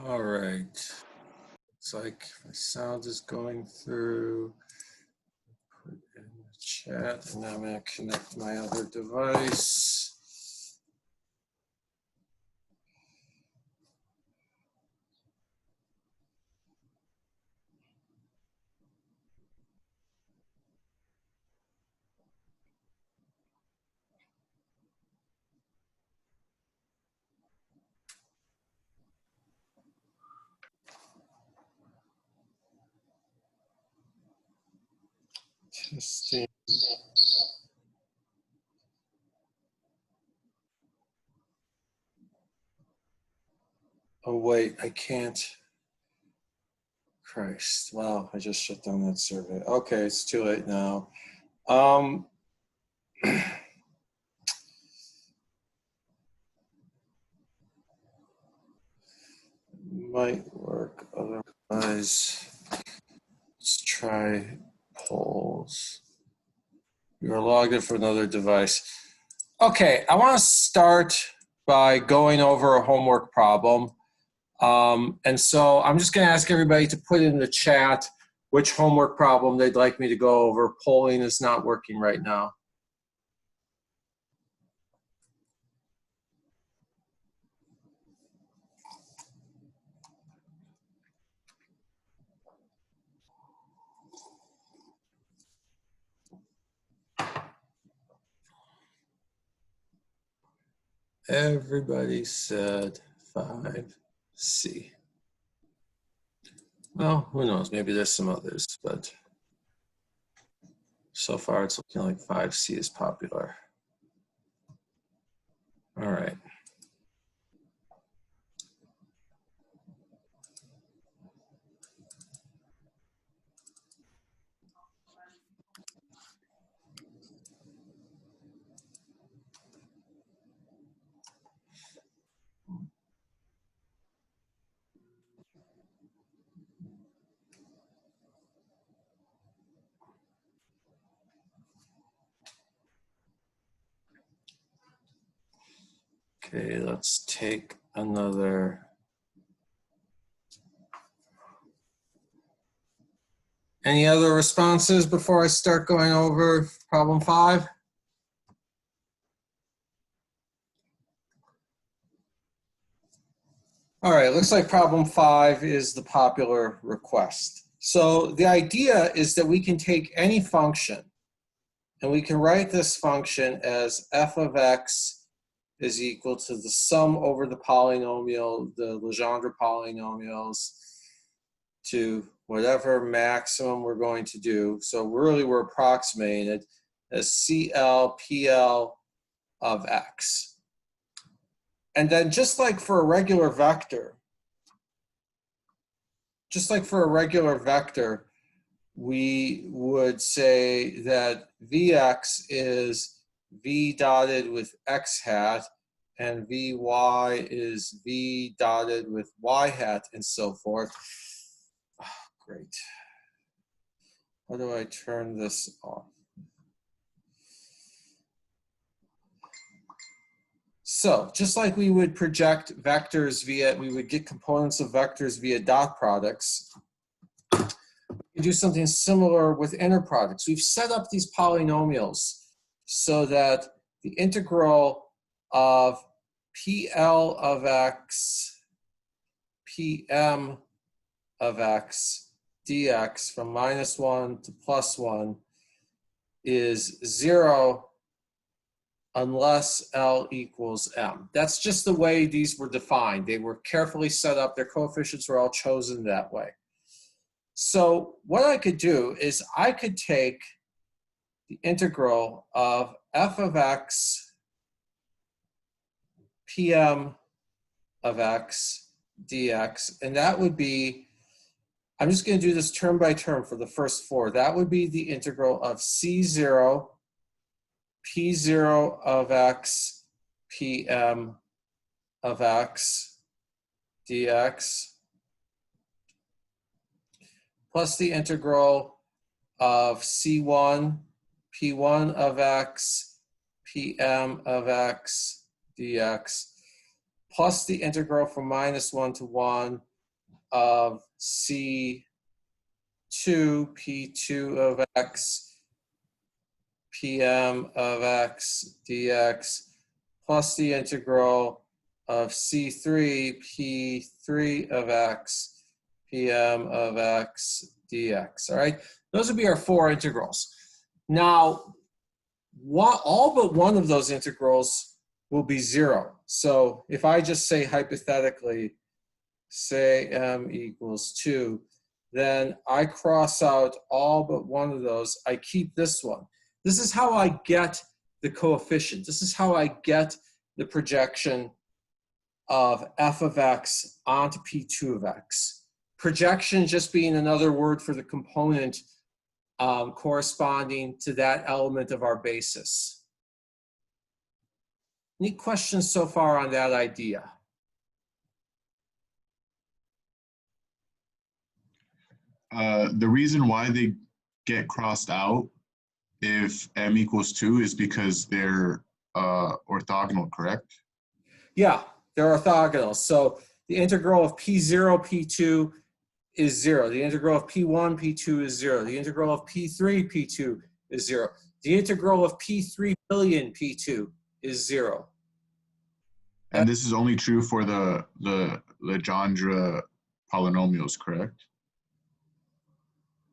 All right. Looks like my sound is going through. Put in the chat, and now I'm going to connect my other device. Testing. Oh, wait, I can't. Christ. Wow, I just shut down that survey. Okay, it's too late now. Might work otherwise. Let's try polls. You're logged in for another device. Okay, I want to start by going over a homework problem. And so I'm just going to ask everybody to put in the chat which homework problem they'd like me to go over. Polling is not working right now. Everybody said 5C. Well, who knows? Maybe there's some others, but so far it's looking like 5C is popular. All right. Okay, let's take another. Any other responses before I start going over problem 5? All right, looks like problem 5 is the popular request. So the idea is that we can take any function and we can write this function as f of x is equal to the sum over the polynomial, the Legendre polynomials, to whatever maximum we're going to do. So really we're approximating it as CL PL of x. And then just like for a regular vector, we would say that Vx is V dotted with X hat and Vy is V dotted with Y hat and so forth. Oh, great. How do I turn this off? So just like we would project vectors we would get components of vectors via dot products, we do something similar with inner products. We've set up these polynomials so that the integral of PL of x, PM of x, dx from -1 to +1 is 0 unless L equals M. That's just the way these were defined. They were carefully set up. Their coefficients were all chosen that way. So what I could do is I could take the integral of f of x PM of x dx, and that would be, I'm just going to do this term by term for the first 4. That would be the integral of C0 P0 of x PM of x dx plus the integral of C1 P1 of x PM of x dx plus the integral from -1 to 1 of C2 P2 of x PM of x dx plus the integral of C3 P3 of x PM of x dx. All right, those would be our four integrals. Now, all but one of those integrals will be zero. So if I just say hypothetically, say m equals 2, then I cross out all but one of those. I keep this one. This is how I get the coefficient. This is how I get the projection of f of x onto P2 of x. Projection just being another word for the component corresponding to that element of our basis. Any questions so far on that idea? The reason why they get crossed out if m equals 2 is because they're orthogonal, correct? Yeah, they're orthogonal. So the integral of P0, P2 is 0. The integral of P1, P2 is 0. The integral of P3, P2 is 0. The integral of P3 billion, P2 is 0. And this is only true for the Legendre polynomials, correct?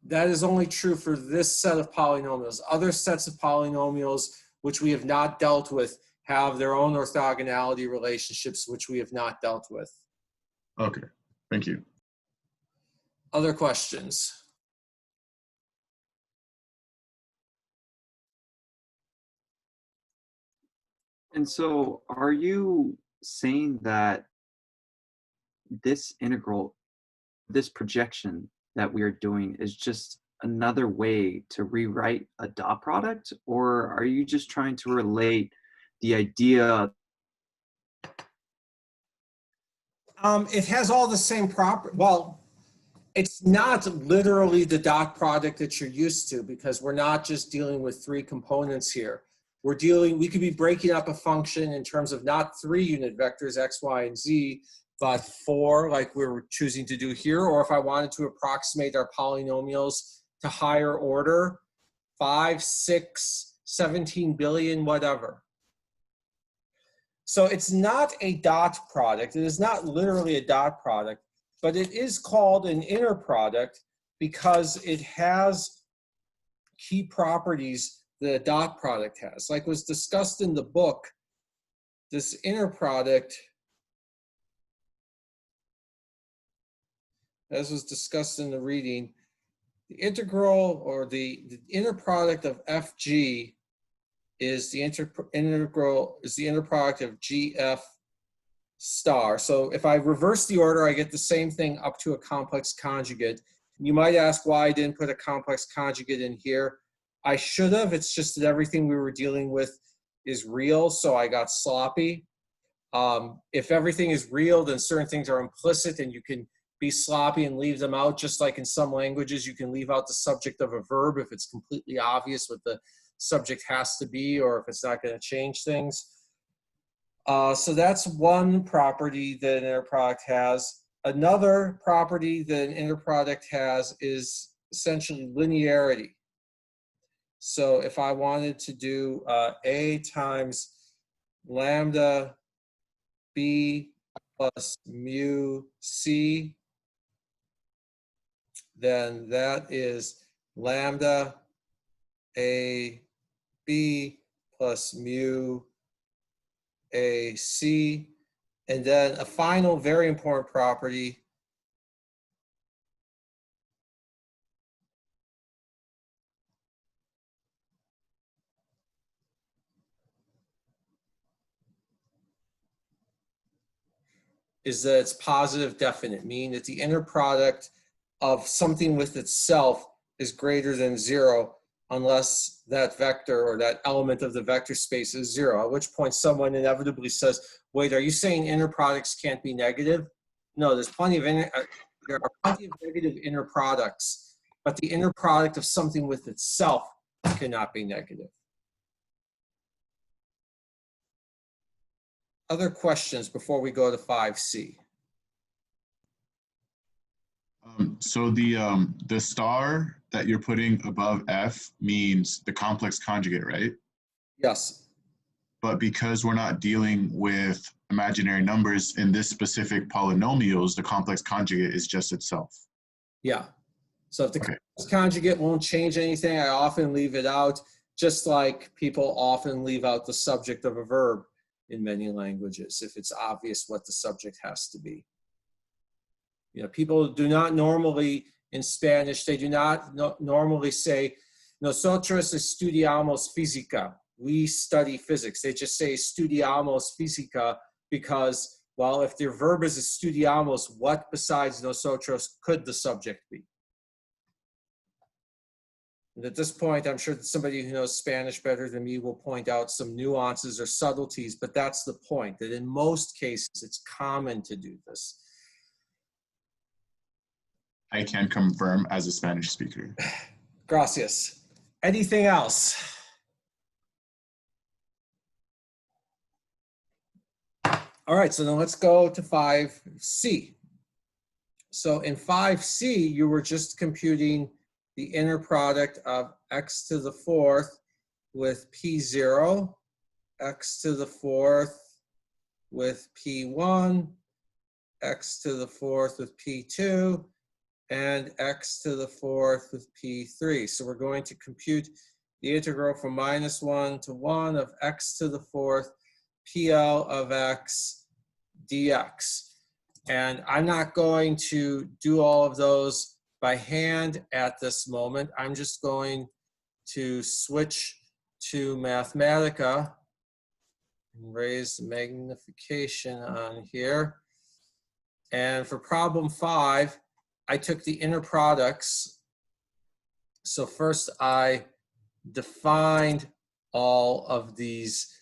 That is only true for this set of polynomials. Other sets of polynomials which we have not dealt with have their own orthogonality relationships which we have not dealt with. Okay, thank you. Other questions? And so are you saying that this integral, this projection that we are doing is just another way to rewrite a dot product? Or are you just trying to relate the idea? It has all the same properties. Well, it's not literally the dot product that you're used to because we're not just dealing with three components here. We could be breaking up a function in terms of not 3 unit vectors, x, y, and z, but 4 like we're choosing to do here. Or if I wanted to approximate our polynomials to higher order, 5, 6, 17 billion, whatever. So it's not a dot product. It is not literally a dot product, but it is called an inner product because it has key properties that a dot product has. Like was discussed in the book, this inner product, as was discussed in the reading, the integral or the inner product of fg is the inner product of gf star. So if I reverse the order, I get the same thing up to a complex conjugate. You might ask why I didn't put a complex conjugate in here. I should have. It's just that everything we were dealing with is real, so I got sloppy. If everything is real, then certain things are implicit and you can be sloppy and leave them out, just like in some languages you can leave out the subject of a verb if it's completely obvious what the subject has to be or if it's not going to change things. So that's one property that an inner product has. Another property that an inner product has is essentially linearity. So if I wanted to do A times lambda B plus mu C, then that is lambda A B plus mu A C. And then a final very important property is that it's positive definite, meaning that the inner product of something with itself is greater than 0 unless that vector or that element of the vector space is 0, at which point someone inevitably says, wait, are you saying inner products can't be negative? No, there's plenty of there are plenty of negative inner products, but the inner product of something with itself cannot be negative. Other questions before we go to 5C? So the star that you're putting above F means the complex conjugate, right? Yes. But because we're not dealing with imaginary numbers in this specific polynomials, the complex conjugate is just itself. Yeah. So if the Okay. complex conjugate won't change anything, I often leave it out, just like people often leave out the subject of a verb in many languages if it's obvious what the subject has to be. You know, people do not normally, in Spanish, they do not normally say, nosotros estudiamos física. We study physics. They just say estudiamos física because, well, if their verb is estudiamos, what besides nosotros could the subject be? And at this point, I'm sure that somebody who knows Spanish better than me will point out some nuances or subtleties, but that's the point, that in most cases, it's common to do this. I can confirm as a Spanish speaker. Gracias. Anything else? All right, so then let's go to 5C. So in 5C, you were just computing the inner product of x to the fourth with P0, x to the fourth with P1, x to the fourth with P2, and x to the fourth with P3. So we're going to compute the integral from -1 to 1 of x to the fourth PL of x dx. And I'm not going to do all of those by hand at this moment. I'm just going to switch to Mathematica and raise the magnification on here. And for problem 5, I took the inner products. So first I defined all of these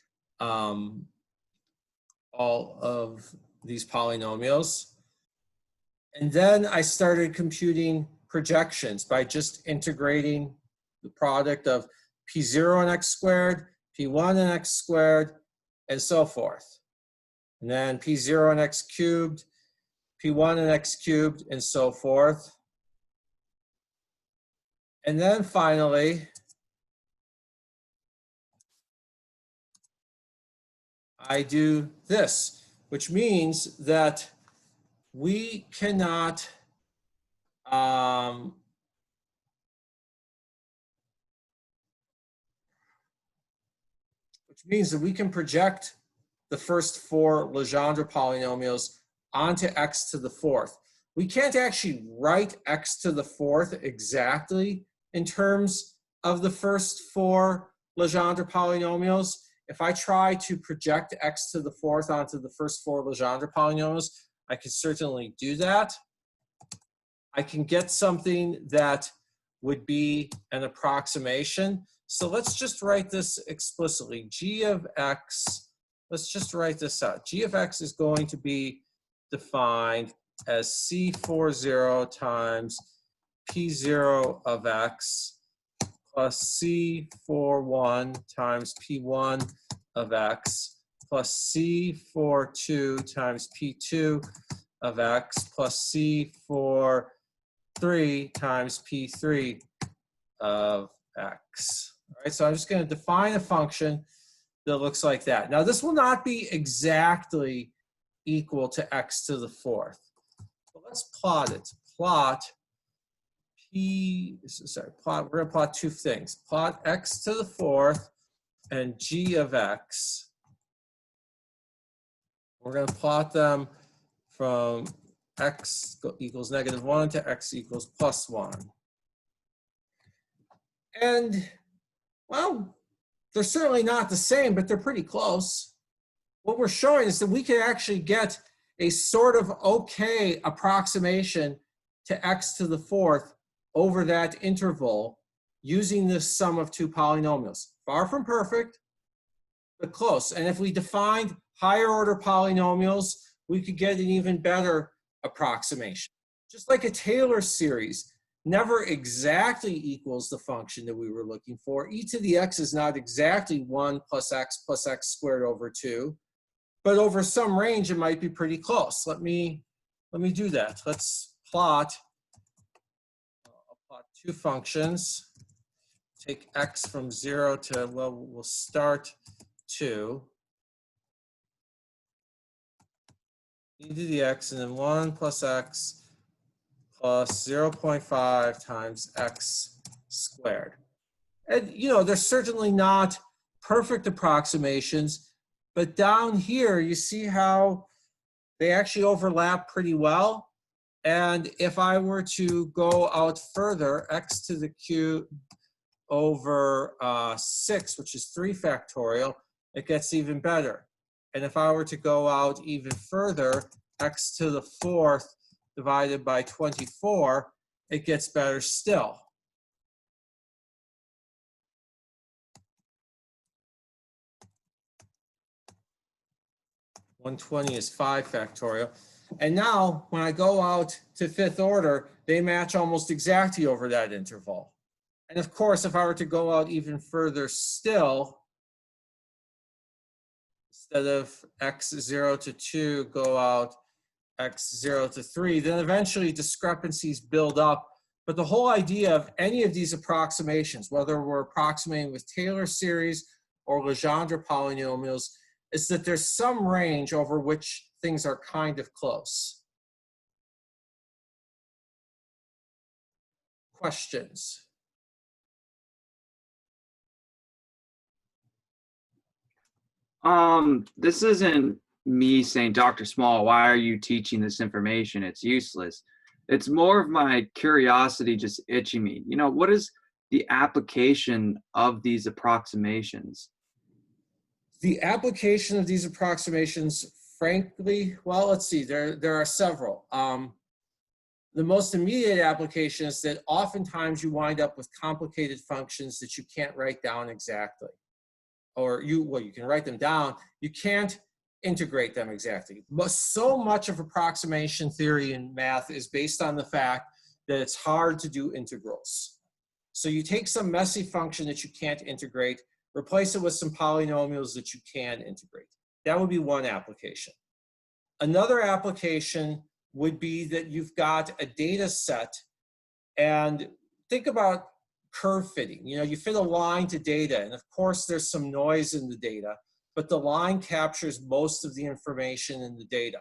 polynomials. And then I started computing projections by just integrating the product of P0 and x squared, P1 and x squared, and so forth. And then P0 and x cubed, P1 and x cubed, and so forth. And then finally, I do this, which means that we cannot which means that we can project the first 4 Legendre polynomials onto x to the fourth. We can't actually write x to the fourth exactly in terms of the first 4 Legendre polynomials. If I try to project x to the fourth onto the first 4 Legendre polynomials, I can certainly do that. I can get something that would be an approximation. So let's just write this explicitly. G of x, let's just write this out. G of x is going to be defined as C40 times P0 of x plus C41 times P1 of x plus C42 times P2 of x plus C43 times P3 of x. All right, so I'm just going to define a function that looks like that. Now, this will not be exactly equal to x to the fourth. But let's plot it. We're going to plot 2 things. Plot x to the fourth and g of x. We're going to plot them from x equals -1 to x equals +1. And, well, they're certainly not the same, but they're pretty close. What we're showing is that we can actually get a sort of okay approximation to x to the fourth over that interval using this sum of 2 polynomials. Far from perfect, but close. And if we defined higher order polynomials, we could get an even better approximation. Just like a Taylor series never exactly equals the function that we were looking for. E to the x is not exactly 1 plus x squared over 2, but over some range it might be pretty close. Let me do that. Let's plot two functions. Take x from 0 to, well, we'll start 2. E to the x, and then 1 plus x plus 0.5 times x squared. And, you know, they're certainly not perfect approximations, but down here, you see how they actually overlap pretty well. And if I were to go out further, x to the cube over 6, which is 3 factorial, it gets even better. And if I were to go out even further, x to the 4th divided by 24, it gets better still. (120) is 5 factorial. And now, when I go out to 5th order, they match almost exactly over that interval. And of course, if I were to go out even further still, instead of x0 to 2, go out x0 to 3, then eventually discrepancies build up. But the whole idea of any of these approximations, whether we're approximating with Taylor series or Legendre polynomials, is that there's some range over which things are kind of close. Questions? This isn't me saying, Dr. Small, why are you teaching this information? It's useless. It's more of my curiosity just itching me. You know, what is the application of these approximations? The application of these approximations, frankly, well, let's see, there are several. The most immediate application is that oftentimes you wind up with complicated functions that you can't write down exactly. Or you can write them down, you can't integrate them exactly. But so much of approximation theory in math is based on the fact that it's hard to do integrals. So you take some messy function that you can't integrate, replace it with some polynomials that you can integrate. That would be one application. Another application would be that you've got a data set, and think about curve fitting. You know, you fit a line to data, and of course there's some noise in the data, but the line captures most of the information in the data.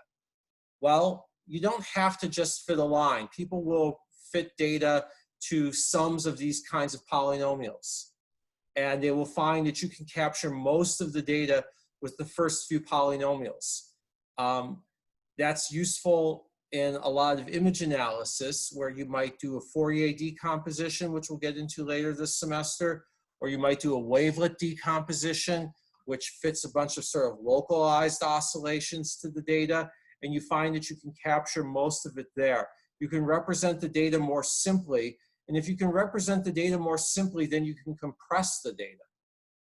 Well, you don't have to just fit a line. People will fit data to sums of these kinds of polynomials, and they will find that you can capture most of the data with the first few polynomials. That's useful in a lot of image analysis, where you might do a Fourier decomposition, which we'll get into later this semester, or you might do a wavelet decomposition, which fits a bunch of sort of localized oscillations to the data, and you find that you can capture most of it there. You can represent the data more simply, and if you can represent the data more simply, then you can compress the data,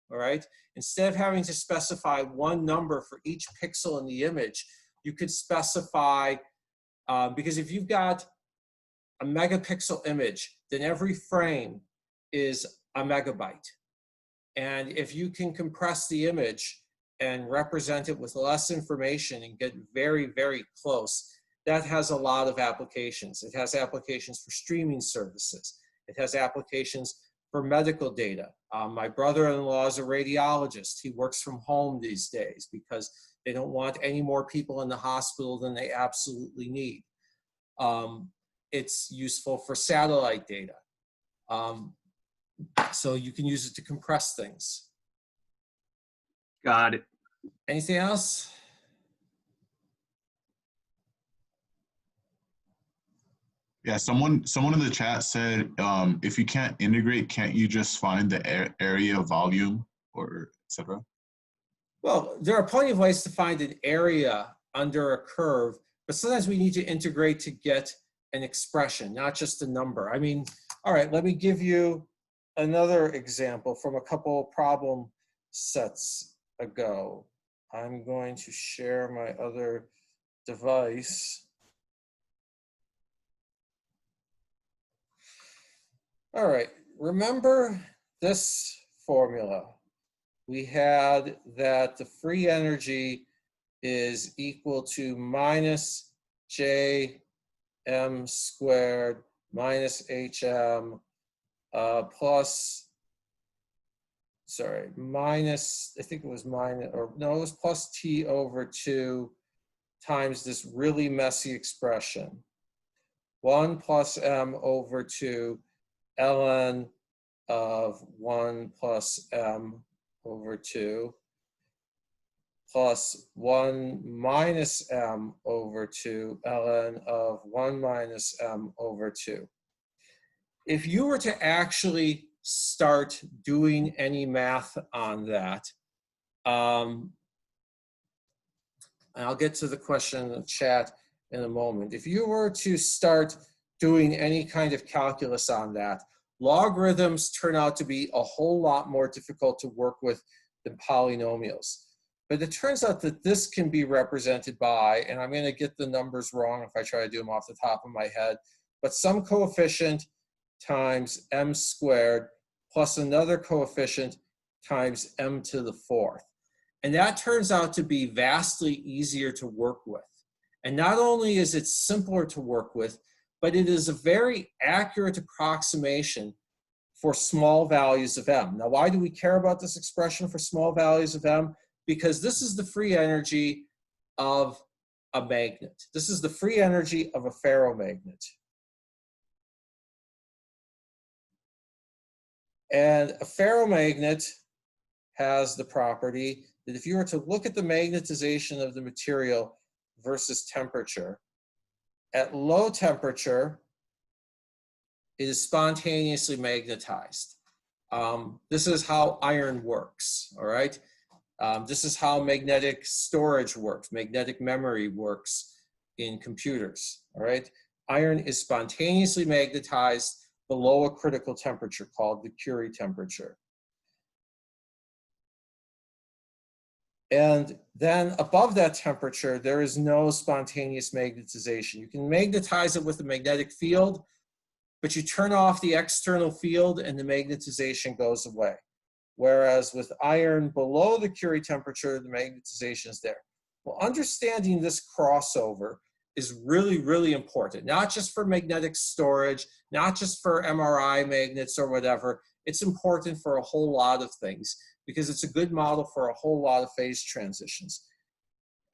all right? Instead of having to specify one number for each pixel in the image, you could specify, because if you've got a megapixel image, then every frame is a megabyte. And if you can compress the image and represent it with less information and get very, very close, that has a lot of applications. It has applications for streaming services. It has applications for medical data. My brother-in-law is a radiologist. He works from home these days because they don't want any more people in the hospital than they absolutely need. It's useful for satellite data. So you can use it to compress things. Got it. Anything else? Yeah, someone in the chat said, if you can't integrate, can't you just find the area volume or etc.? Well, there are plenty of ways to find an area under a curve, but sometimes we need to integrate to get an expression, not just a number. I mean, all right, let me give you another example from a couple problem sets ago. I'm going to share my other device. All right, remember this formula. We had that the free energy is equal to minus J m squared minus HM plus, sorry, minus, I think it was minus, or no, it was plus t over 2 times this really messy expression. 1 plus m over 2 ln of 1 plus m over 2 plus 1 minus m over 2 ln of 1 minus m over 2. If you were to actually start doing any math on that, and I'll get to the question in the chat in a moment. If you were to start doing any kind of calculus on that, logarithms turn out to be a whole lot more difficult to work with than polynomials. But it turns out that this can be represented by, and I'm going to get the numbers wrong if I try to do them off the top of my head, but some coefficient times m squared plus another coefficient times m to the 4th. And that turns out to be vastly easier to work with. And not only is it simpler to work with, but it is a very accurate approximation for small values of m. Now, why do we care about this expression for small values of m? Because this is the free energy of a magnet. This is the free energy of a ferromagnet. And a ferromagnet has the property that if you were to look at the magnetization of the material versus temperature, at low temperature, it is spontaneously magnetized. This is how iron works, all right? This is how magnetic storage works, magnetic memory works in computers, all right? Iron is spontaneously magnetized below a critical temperature called the Curie temperature. And then above that temperature, there is no spontaneous magnetization. You can magnetize it with a magnetic field, but you turn off the external field and the magnetization goes away. Whereas with iron below the Curie temperature, the magnetization is there. Well, understanding this crossover is really, really important, not just for magnetic storage, not just for MRI magnets or whatever. It's important for a whole lot of things because it's a good model for a whole lot of phase transitions.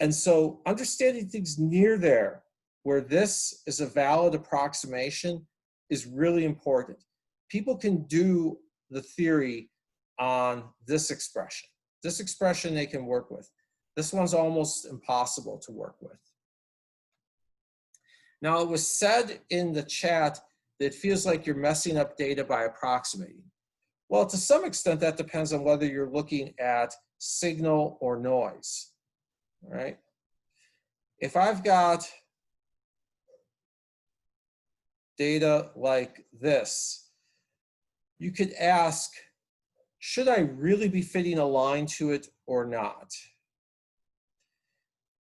And so understanding things near there, where this is a valid approximation, is really important. People can do the theory on this expression. This expression they can work with. This one's almost impossible to work with. Now, it was said in the chat that it feels like you're messing up data by approximating. Well, to some extent, that depends on whether you're looking at signal or noise, all right? If I've got data like this, you could ask, should I really be fitting a line to it or not?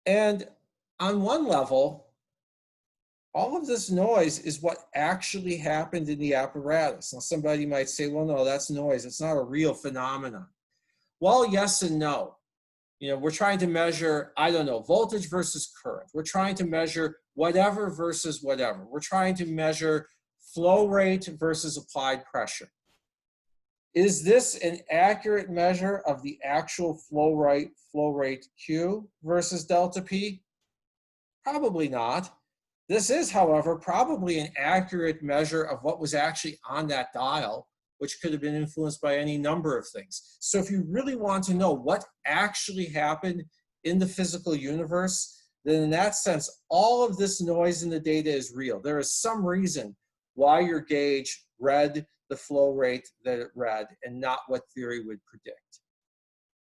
And on one level, all of this noise is what actually happened in the apparatus. Now, somebody might say, well, no, that's noise. It's not a real phenomenon. Well, yes and no. You know, we're trying to measure, I don't know, voltage versus current. We're trying to measure whatever versus whatever. We're trying to measure flow rate versus applied pressure. Is this an accurate measure of the actual flow rate Q versus delta P? Probably not. This is, however, probably an accurate measure of what was actually on that dial, which could have been influenced by any number of things. So if you really want to know what actually happened in the physical universe, then in that sense, all of this noise in the data is real. There is some reason why your gauge read the flow rate that it read and not what theory would predict.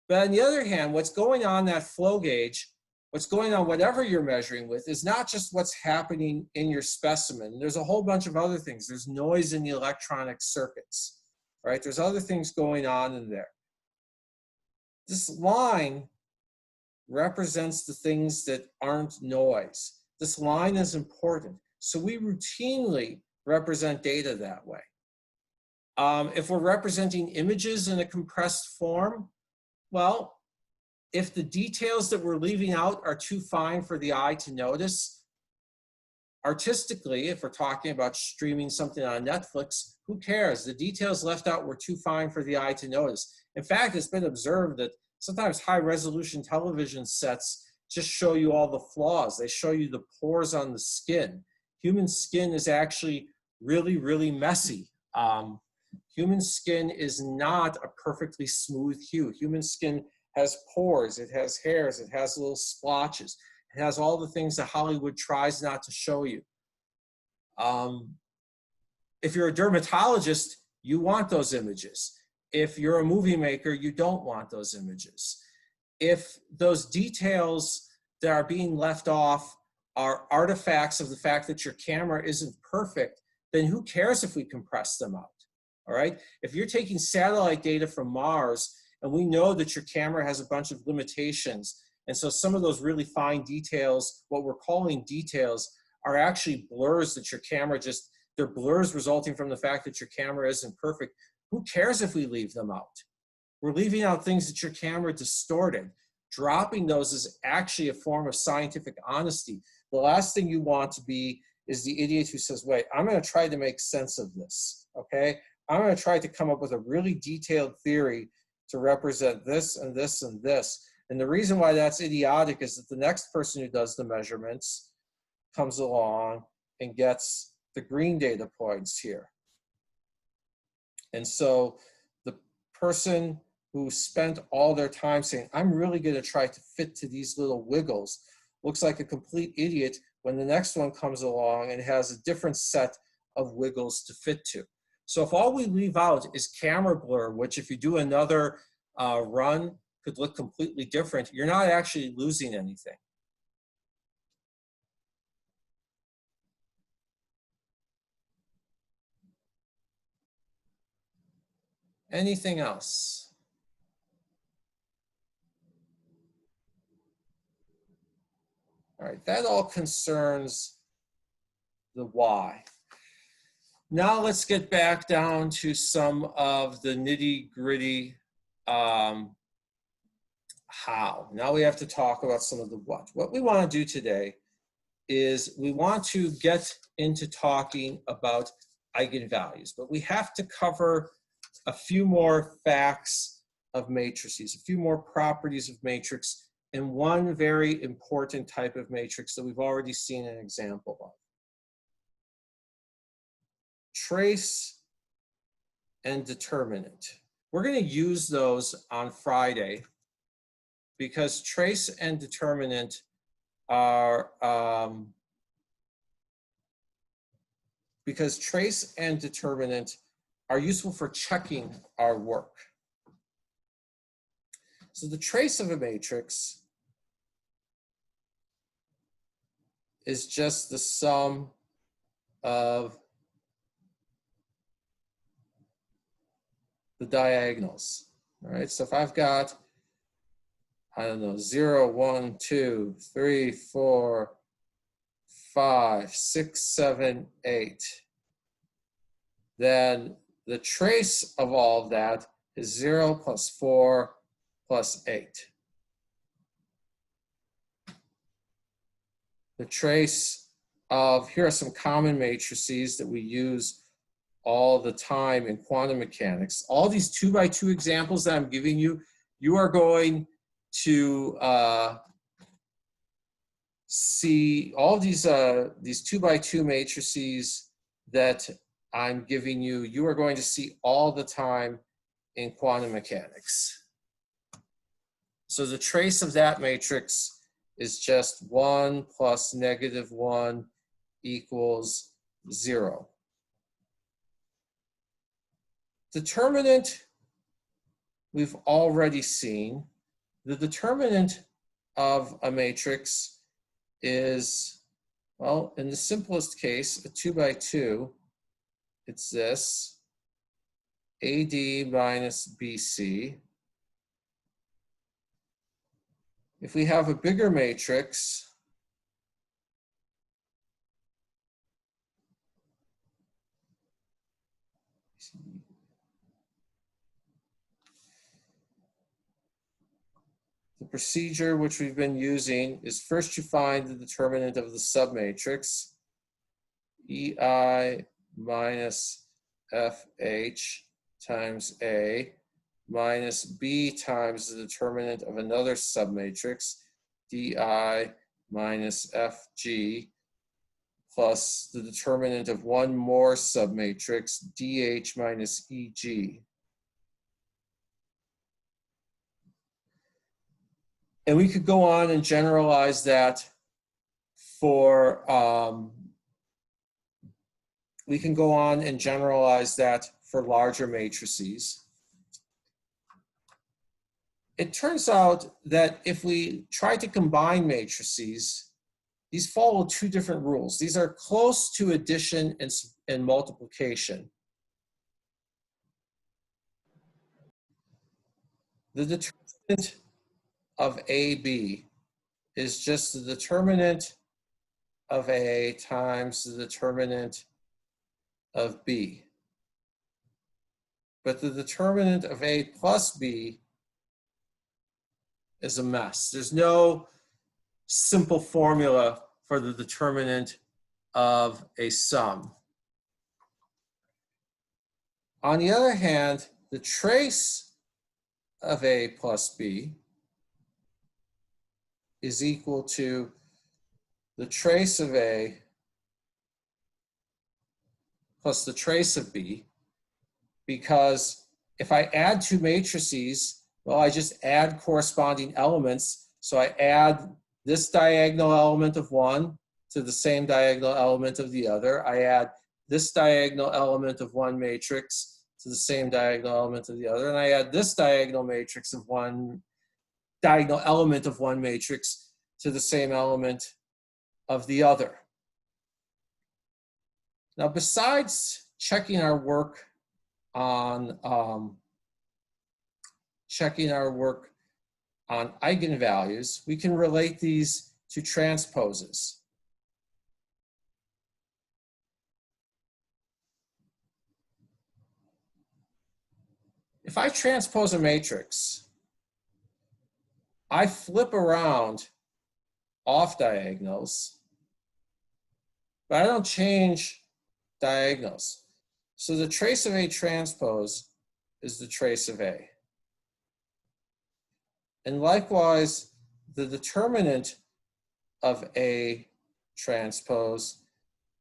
But on the other hand, what's going on that flow gauge, what's going on whatever you're measuring with, is not just what's happening in your specimen. There's a whole bunch of other things. There's noise in the electronic circuits, right? There's other things going on in there. This line represents the things that aren't noise. This line is important. So we routinely represent data that way. If we're representing images in a compressed form, well, if the details that we're leaving out are too fine for the eye to notice, artistically, if we're talking about streaming something on Netflix, who cares? The details left out were too fine for the eye to notice. In fact, it's been observed that sometimes high resolution television sets just show you all the flaws. They show you the pores on the skin. Human skin is actually really, really messy. Human skin is not a perfectly smooth hue. Human skin has pores, it has hairs, it has little splotches. It has all the things that Hollywood tries not to show you. If you're a dermatologist, you want those images. If you're a movie maker, you don't want those images. If those details that are being left off are artifacts of the fact that your camera isn't perfect, then who cares if we compress them out, all right? If you're taking satellite data from Mars and we know that your camera has a bunch of limitations, and so some of those really fine details, what we're calling details, are actually blurs that your camera just, they're blurs resulting from the fact that your camera isn't perfect. Who cares if we leave them out? We're leaving out things that your camera distorted. Dropping those is actually a form of scientific honesty. The last thing you want to be is the idiot who says, wait, I'm going to try to make sense of this, okay? I'm going to try to come up with a really detailed theory to represent this and this and this. And the reason why that's idiotic is that the next person who does the measurements comes along and gets the green data points here. And so the person who spent all their time saying, I'm really going to try to fit to these little wiggles, looks like a complete idiot when the next one comes along and has a different set of wiggles to fit to. So if all we leave out is camera blur, which if you do another run could look completely different, you're not actually losing anything. Anything else? All right, that all concerns the why. Now let's get back down to some of the nitty-gritty how. Now we have to talk about some of the what. What we want to do today is we want to get into talking about eigenvalues, but we have to cover a few more facts of matrices, a few more properties of matrix, and one very important type of matrix that we've already seen an example of. Trace and determinant. We're going to use those on Friday because trace and determinant are useful for checking our work. So the trace of a matrix is just the sum of the diagonals. All right, so if I've got, I don't know, 0, 1, 2, 3, 4, 5, 6, 7, 8, then the trace of all of that is 0 plus 4 plus 8. The trace of, here are some common matrices that we use all the time in quantum mechanics. All these 2x2 examples that I'm giving you, you are going to see all these 2x2 matrices that I'm giving you, you are going to see all the time in quantum mechanics. So the trace of that matrix is just 1 plus -1 equals 0. Determinant, we've already seen. The determinant of a matrix is, well, in the simplest case, a 2x2, it's this, AD minus BC. If we have a bigger matrix, the procedure which we've been using is first you find the determinant of the submatrix. EI minus FH times A minus B times the determinant of another submatrix, DI minus FG, plus the determinant of one more submatrix, DH minus EG. And we could go on and generalize that for, we can go on and generalize that for larger matrices. It turns out that if we try to combine matrices, these follow two different rules. These are close to addition and multiplication. The determinant of AB is just the determinant of A times the determinant of B. But the determinant of A plus B is a mess. There's no simple formula for the determinant of a sum. On the other hand, the trace of A plus B is equal to the trace of A plus the trace of B, because if I add two matrices, well, I just add corresponding elements. So I add this diagonal element of one to the same diagonal element of the other. I add this diagonal element of one matrix to the same diagonal element of the other. And I add this diagonal matrix of one, diagonal element of one matrix to the same element of the other. Now, besides checking our work on eigenvalues, we can relate these to transposes. If I transpose a matrix, I flip around off diagonals, but I don't change diagonals. So the trace of A transpose is the trace of A. And likewise, the determinant of A transpose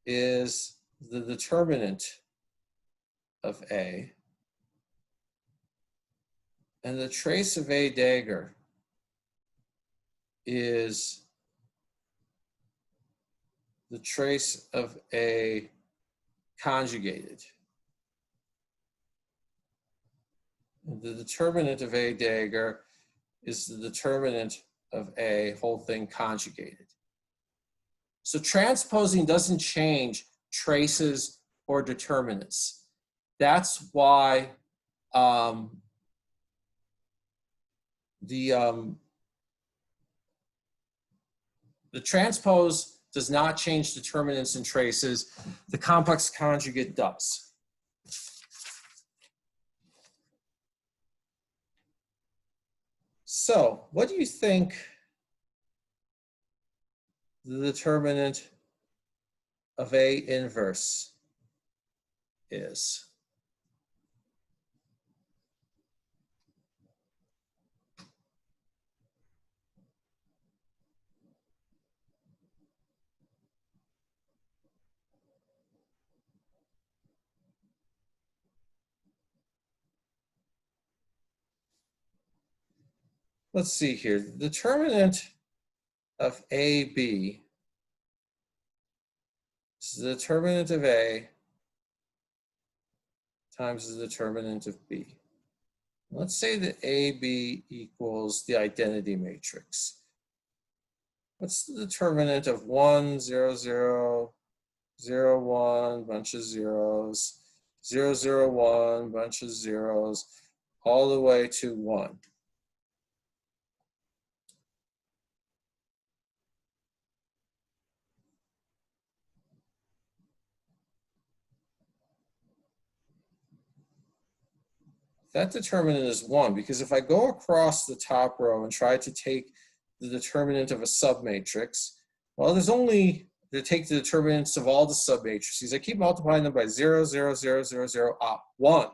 is the determinant of A. And the trace of A dagger is the trace of A conjugated. And the determinant of A dagger is the determinant of A whole thing conjugated. So transposing doesn't change traces or determinants. That's why the transpose does not change determinants and traces. The complex conjugate does. So, what do you think the determinant of A inverse is? Let's see here. The determinant of AB is the determinant of A times the determinant of B. Let's say that AB equals the identity matrix. What's the determinant of 1, 0, 0, 0, 1, bunch of zeros, 0, 0, 1, bunch of zeros, all the way to 1? That determinant is 1, because if I go across the top row and try to take the determinant of a submatrix, well, there's only to take the determinants of all the submatrices. I keep multiplying them by 0, 0, 0, 0, 0, 1.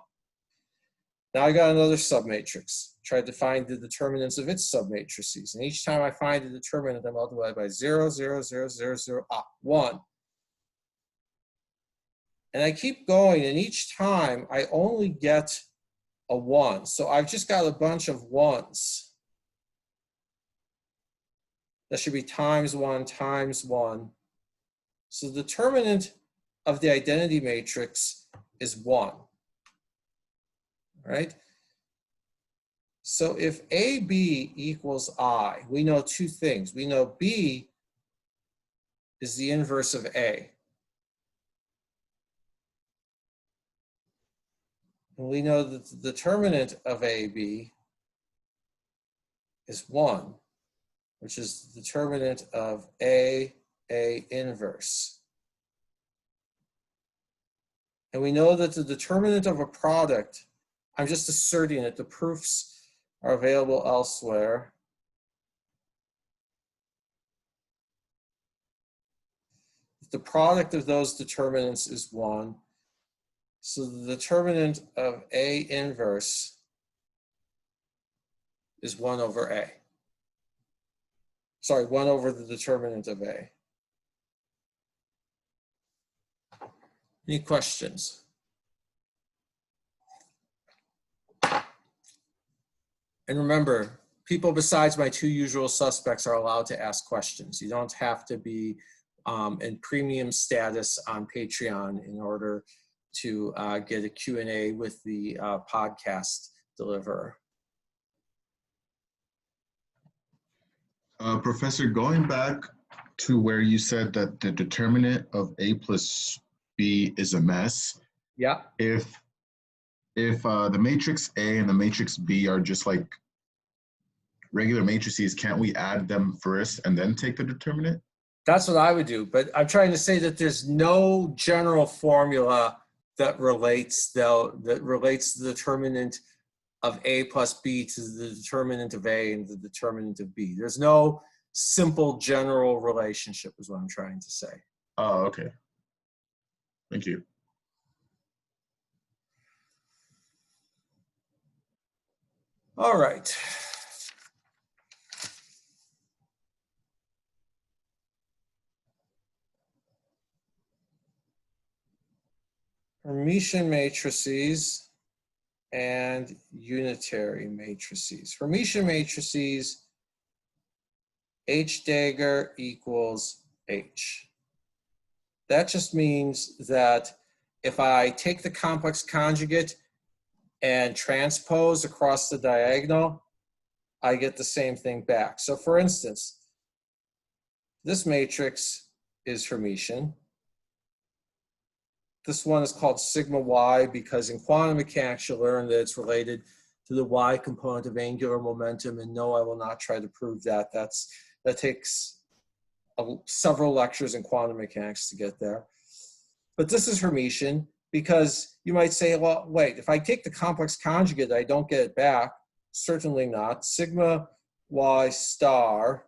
Now I got another submatrix. Tried to find the determinants of its submatrices. And each time I find a determinant, I multiply by 0, 0, 0, 0, 0, 1. And I keep going, and each time I only get a 1. So I've just got a bunch of 1s. That should be times 1, times 1. So the determinant of the identity matrix is 1. Right? So if AB equals I, we know two things. We know B is the inverse of A. And we know that the determinant of AB is 1, which is the determinant of A inverse. And we know that the determinant of a product, I'm just asserting it, the proofs are available elsewhere. The product of those determinants is 1. So the determinant of A inverse is 1 over A. Sorry, 1 over the determinant of A. Any questions? And remember, people besides my two usual suspects are allowed to ask questions. You don't have to be in premium status on Patreon in order to get a Q&A with the podcast deliverer. Professor, going back to where you said that the determinant of A plus B is a mess. Yeah. If the matrix A and the matrix B are just like regular matrices, can't we add them first and then take the determinant? That's what I would do. But I'm trying to say that there's no general formula that relates the determinant of A plus B to the determinant of A and the determinant of B. There's no simple general relationship is what I'm trying to say. Oh, okay. Thank you. All right. Hermitian matrices and unitary matrices. Hermitian matrices, H dagger equals H. That just means that if I take the complex conjugate and transpose across the diagonal, I get the same thing back. So for instance, this matrix is Hermitian. This one is called sigma y because in quantum mechanics you learn that it's related to the y component of angular momentum, and no, I will not try to prove that. That takes several lectures in quantum mechanics to get there. But this is Hermitian because you might say, well, wait, if I take the complex conjugate, I don't get it back. Certainly not. Sigma y star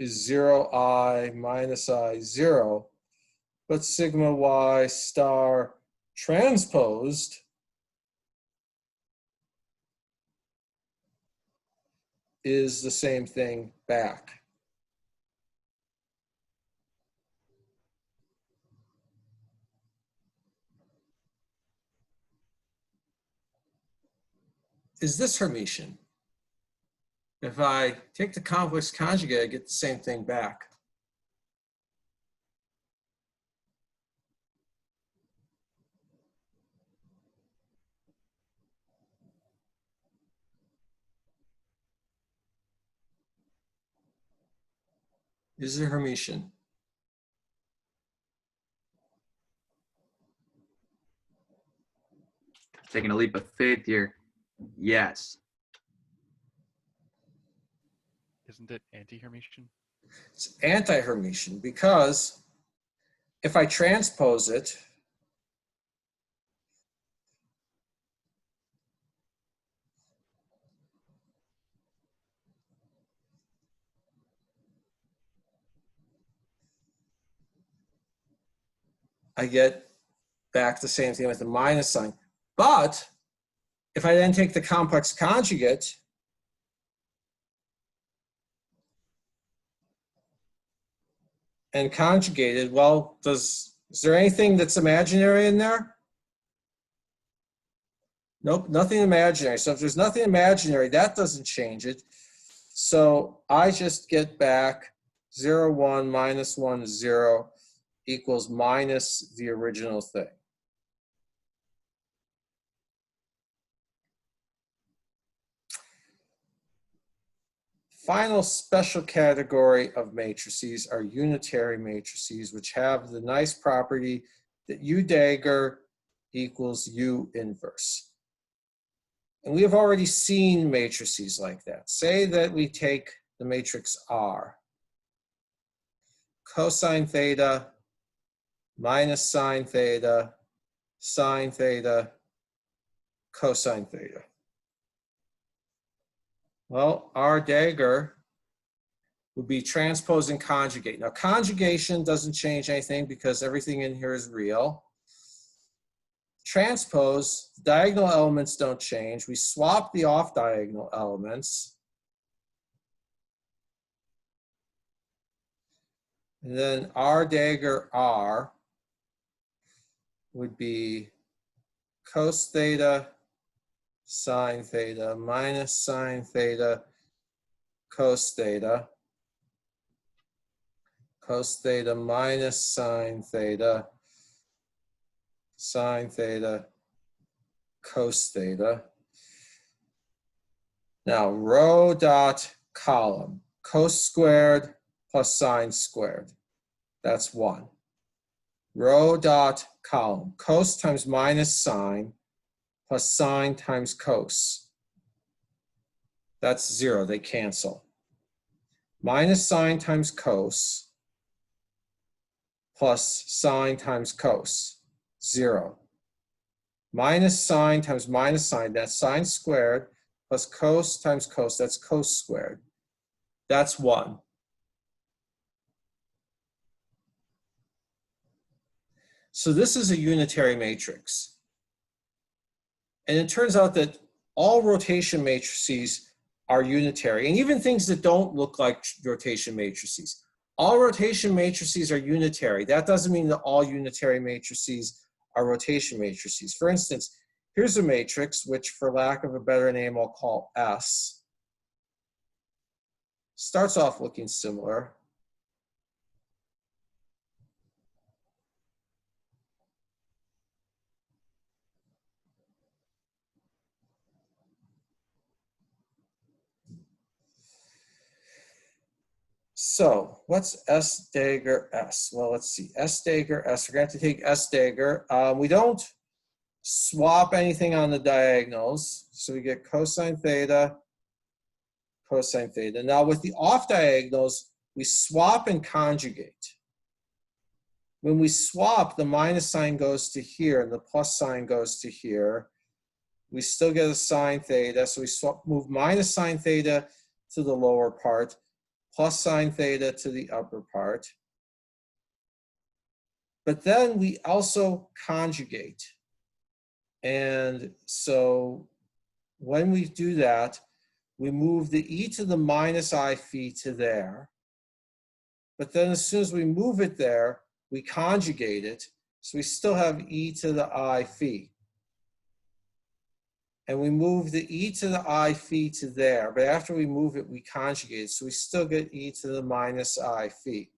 is 0I minus I 0. But sigma y star transposed is the same thing back. Is this Hermitian? If I take the complex conjugate, I get the same thing back. Is it Hermitian? Taking a leap of faith here. Yes. Isn't it anti-Hermitian? It's anti-Hermitian because if I transpose it, I get back the same thing with the minus sign. But if I then take the complex conjugate, and conjugated, well, is there anything that's imaginary in there? Nope, nothing imaginary. So if there's nothing imaginary, that doesn't change it. So I just get back 0, 1, minus 1, 0 equals minus the original thing. Final special category of matrices are unitary matrices, which have the nice property that U dagger equals U inverse. And we have already seen matrices like that. Say that we take the matrix R. Cosine theta, minus sine theta, cosine theta. Well, R dagger would be transpose and conjugate. Now, conjugation doesn't change anything because everything in here is real. Transpose, diagonal elements don't change. We swap the off-diagonal elements. And then R dagger R would be cos theta, sine theta, minus sine theta, cos theta minus sine theta, cos theta. Now, row dot column, cos squared plus sine squared. That's 1. Row dot column, cos times minus sine plus sine times cos. That's 0, they cancel. Minus sine times cos plus sine times cos, 0. Minus sine times minus sine, that's sine squared, plus cos times cos, that's cos squared. That's 1. So this is a unitary matrix. And it turns out that all rotation matrices are unitary, and even things that don't look like rotation matrices. All rotation matrices are unitary. That doesn't mean that all unitary matrices are rotation matrices. For instance, here's a matrix, which for lack of a better name, I'll call S. Starts off looking similar. So what's S dagger S? Well, let's see. S dagger S. We're going to have to take S dagger. We don't swap anything on the diagonals. So we get cosine theta, cosine theta. Now with the off diagonals, we swap and conjugate. When we swap, the minus sign goes to here and the plus sign goes to here. We still get a sine theta. So we move minus sine theta to the lower part, plus sine theta to the upper part. But then we also conjugate. And so when we do that, we move the e to the minus I phi to there. But then as soon as we move it there, we conjugate it. So we still have e to the I phi. And we move the e to the I phi to there. But after we move it, we conjugate it. So we still get e to the minus I phi.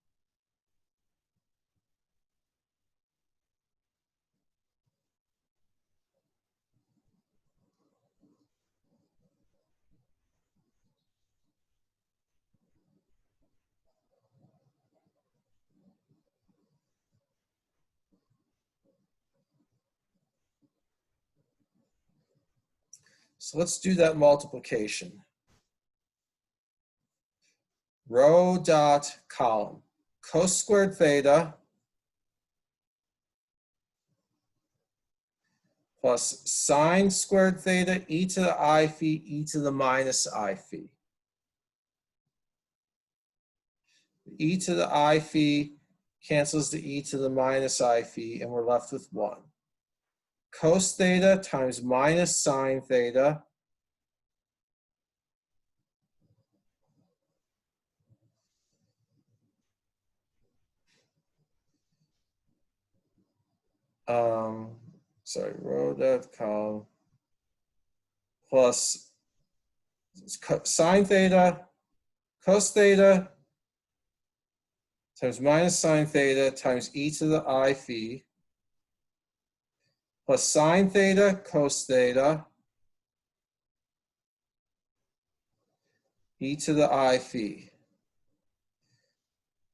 So let's do that multiplication. Row dot column, cos squared theta plus sine squared theta, e to the I phi, e to the minus I phi. E to the I phi cancels the e to the minus I phi, and we're left with 1. Cos theta times minus sine theta row dot column plus sine theta, cos theta times minus sine theta times e to the I phi plus sine theta, cos theta, e to the I phi.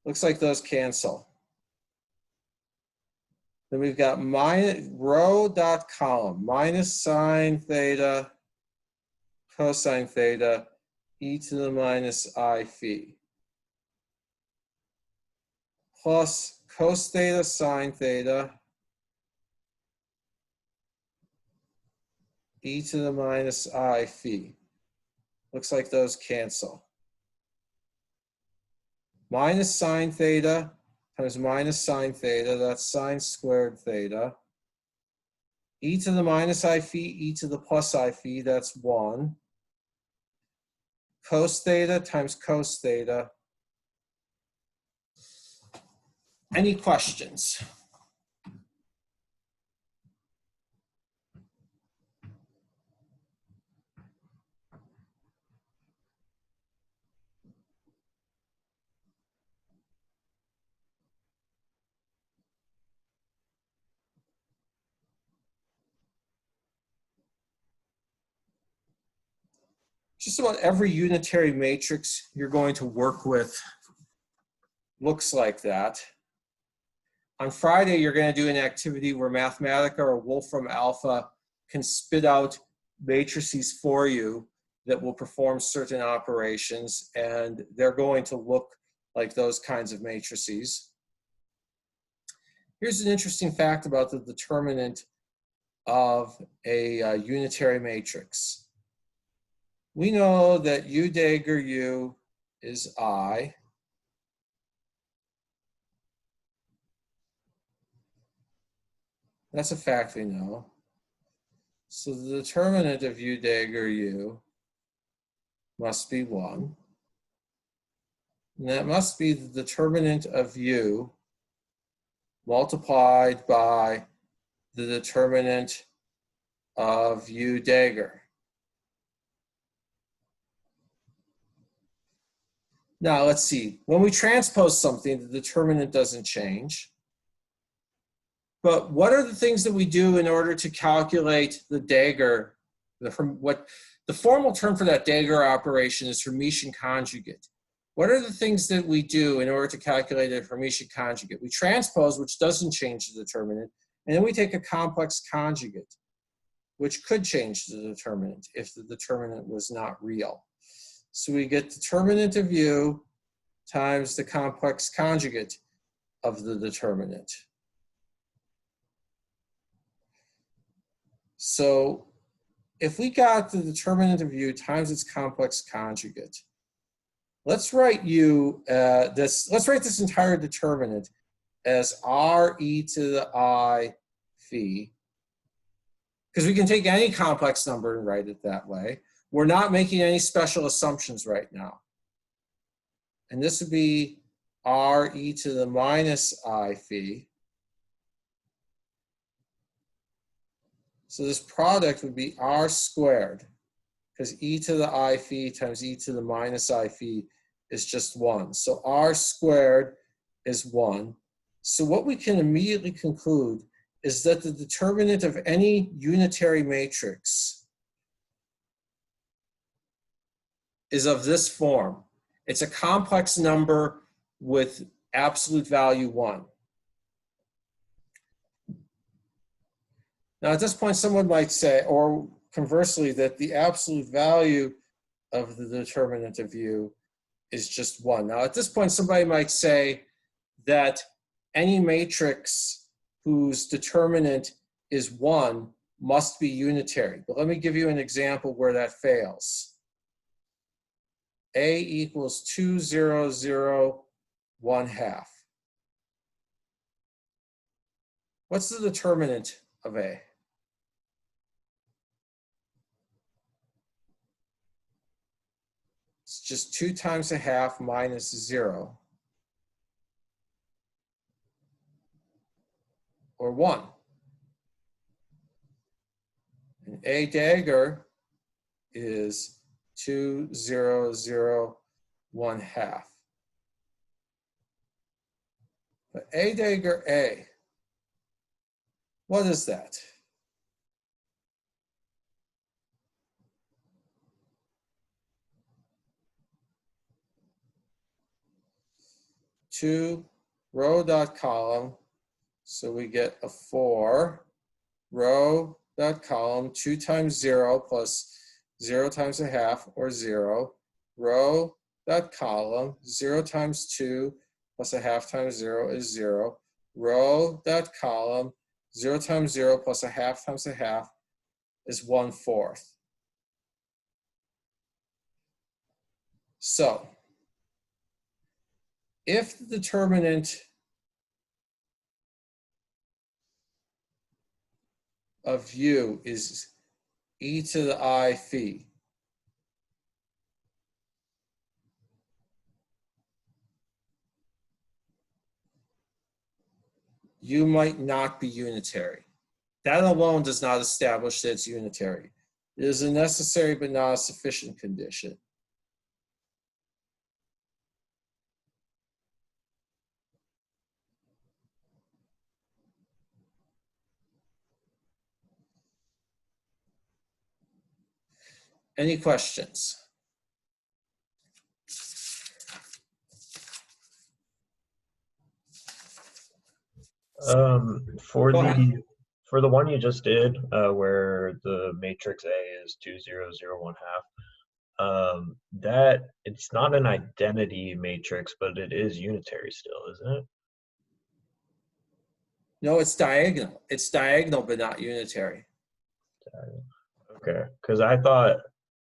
Looks like those cancel. Then we've got minus row dot column minus sine theta cosine theta e to the minus I phi plus cos theta sine theta e to the minus I phi. Looks like those cancel. Minus sine theta times minus sine theta, that's sine squared theta. E to the minus I phi, e to the plus I phi, that's 1. Cos theta times cos theta. Any questions? Just about every unitary matrix you're going to work with looks like that. On Friday, you're going to do an activity where Mathematica or Wolfram Alpha can spit out matrices for you that will perform certain operations, and they're going to look like those kinds of matrices. Here's an interesting fact about the determinant of a unitary matrix. We know that U dagger U is I. That's a fact we know. So the determinant of U dagger U must be 1. And that must be the determinant of U multiplied by the determinant of U dagger. Now let's see, when we transpose something, the determinant doesn't change. But what are the things that we do in order to calculate the dagger? The formal term for that dagger operation is Hermitian conjugate. What are the things that we do in order to calculate a Hermitian conjugate? We transpose, which doesn't change the determinant, and then we take a complex conjugate, which could change the determinant if the determinant was not real. So we get determinant of U times the complex conjugate of the determinant. So if we got the determinant of U times its complex conjugate, let's write let's write this entire determinant as R e to the I phi, because we can take any complex number and write it that way. We're not making any special assumptions right now. And this would be R e to the minus I phi. So this product would be R squared, because e to the I phi times e to the minus I phi is just 1. So R squared is 1. So what we can immediately conclude is that the determinant of any unitary matrix is of this form. It's a complex number with absolute value 1. Now at this point, someone might say, or conversely, that the absolute value of the determinant of U is just 1. Now at this point, somebody might say that any matrix whose determinant is 1 must be unitary. But let me give you an example where that fails. A equals 2, 0, 0, 1/2. What's the determinant of A? It's just 2 times a half minus 0. Or 1. And A dagger is 2, 0, 0, 1/2. But A dagger A, what is that? Two row dot column, so we get a 4 row dot column, 2 times 0 plus 0 times a half, or 0, row dot column, 0 times 2 plus a half times 0 is 0, row dot column, 0 times 0 plus a half times a half is 1/4. So if the determinant of U is e to the I phi, U might not be unitary. That alone does not establish that it's unitary. It is a necessary but not a sufficient condition. Any questions? For Go the ahead. for the one you just did, where the matrix A is 2, 0, 0, 1/2, that it's not an identity matrix, but it is unitary still, isn't it? No, it's diagonal. It's diagonal but not unitary. Okay, because I thought,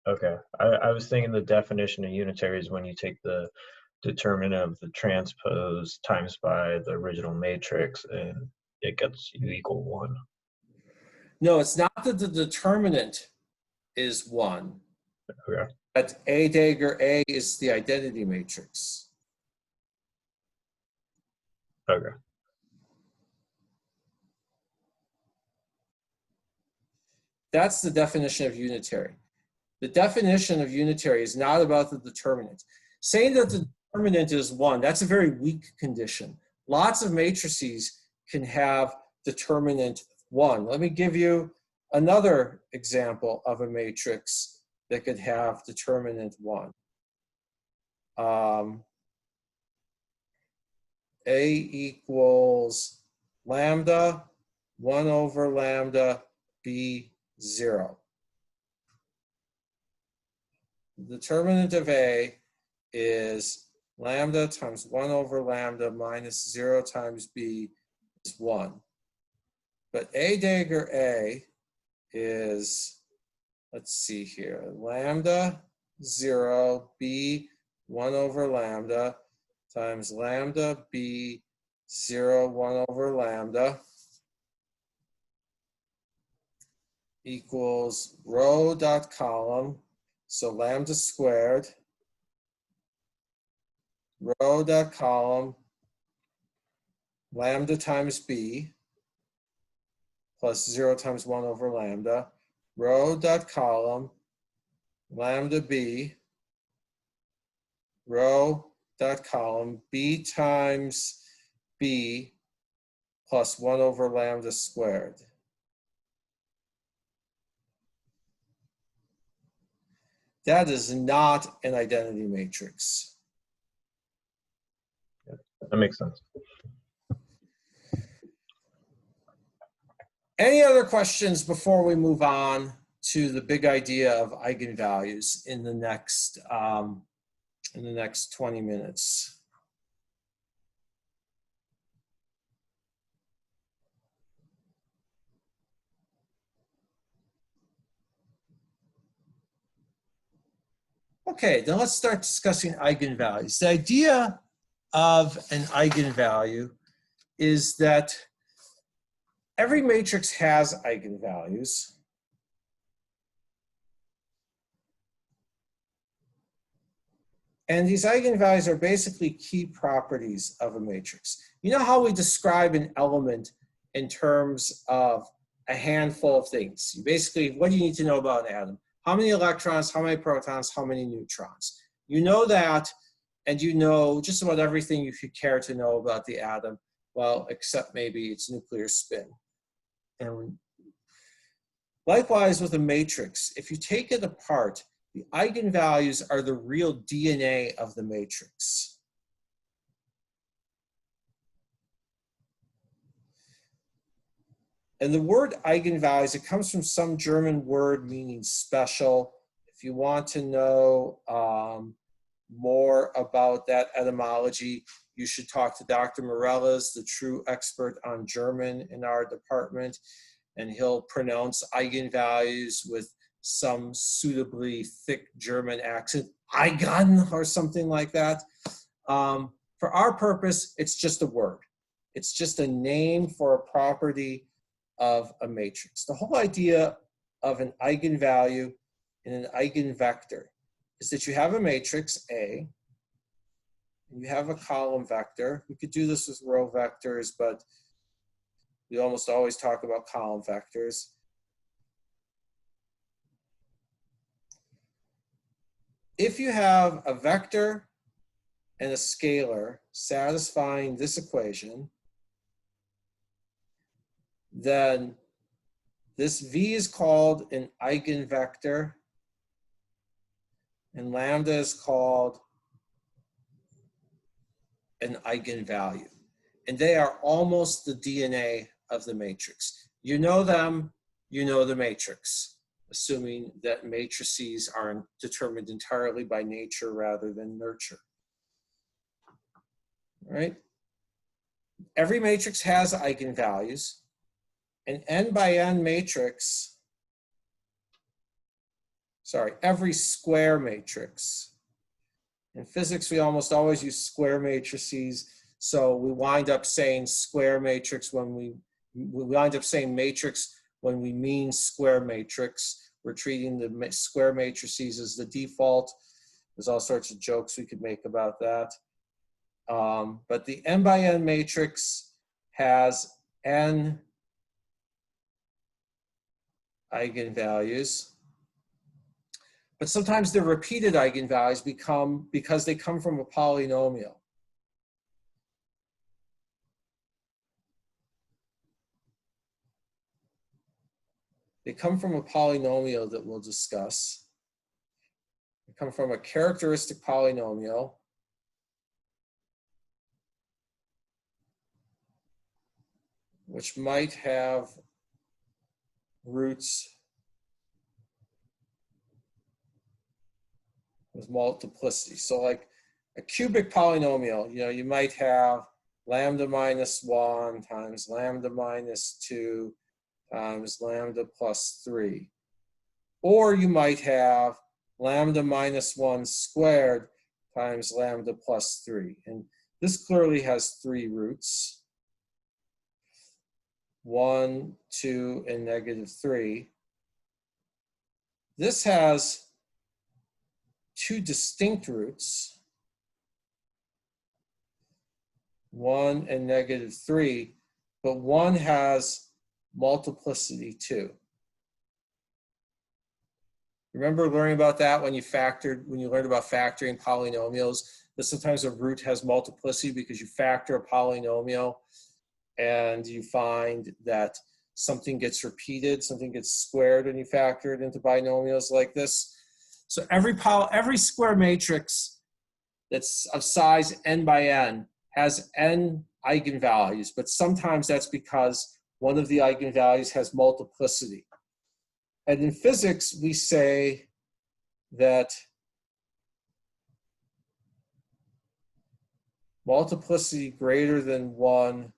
okay, I was thinking the definition of unitary is when you take the determinant of the transpose times by the original matrix and it gets you equal 1. No, it's not that the determinant is 1. Okay. But A dagger A is the identity matrix. Okay. That's the definition of unitary. The definition of unitary is not about the determinant. Saying that the determinant is 1, that's a very weak condition. Lots of matrices can have determinant 1. Let me give you another example of a matrix that could have determinant 1. A equals lambda 1 over lambda B 0. The determinant of A is lambda times 1 over lambda minus 0 times B is 1. But A dagger A is, let's see here, lambda 0 B 1 over lambda times lambda B 0 1 over lambda equals row dot column, so lambda squared, row dot column, lambda times B plus 0 times 1 over lambda, row dot column, lambda B, row dot column, B times B plus 1 over lambda squared. That is not an identity matrix. That makes sense. Any other questions before we move on to the big idea of eigenvalues in the next 20 minutes? Okay, then let's start discussing eigenvalues. The idea of an eigenvalue is that every matrix has eigenvalues. And these eigenvalues are basically key properties of a matrix. You know how we describe an element in terms of a handful of things? You basically, what do you need to know about an atom? How many electrons, how many protons, how many neutrons? You know that, and you know just about everything you could care to know about the atom, well, except maybe its nuclear spin. And likewise with a matrix, if you take it apart, the eigenvalues are the real DNA of the matrix. And the word eigenvalues, it comes from some German word meaning special. If you want to know more about that etymology, you should talk to Dr. Morellas, the true expert on German in our department, and he'll pronounce eigenvalues with some suitably thick German accent, Eigen or something like that. For our purpose, it's just a word. It's just a name for a property of a matrix. The whole idea of an eigenvalue and an eigenvector is that you have a matrix A, and you have a column vector. We could do this with row vectors, but we almost always talk about column vectors. If you have a vector and a scalar satisfying this equation, then this V is called an eigenvector, and lambda is called an eigenvalue. And they are almost the DNA of the matrix. You know them, you know the matrix, assuming that matrices are determined entirely by nature rather than nurture. All right? Every matrix has eigenvalues. An n by n matrix, every square matrix. In physics, we almost always use square matrices, so we wind up saying square matrix when we wind up saying matrix when we mean square matrix. We're treating the square matrices as the default. There's all sorts of jokes we could make about that. But the n by n matrix has n eigenvalues. But sometimes the repeated eigenvalues because they come from a polynomial. They come from a polynomial that we'll discuss. They come from a characteristic polynomial. Which might have roots with multiplicity. So like a cubic polynomial, you might have lambda minus 1 times lambda minus 2 times lambda plus 3. Or you might have lambda minus 1 squared times lambda plus 3. And this clearly has 3 roots. 1, 2, and -3. This has 2 distinct roots, 1 and -3, but one has multiplicity 2. Remember learning about that when you learned about factoring polynomials, that sometimes a root has multiplicity because you factor a polynomial and you find that something gets repeated, something gets squared when you factor it into binomials like this. So every square matrix that's of size n by n has n eigenvalues, but sometimes that's because one of the eigenvalues has multiplicity. And in physics, we say that multiplicity greater than 1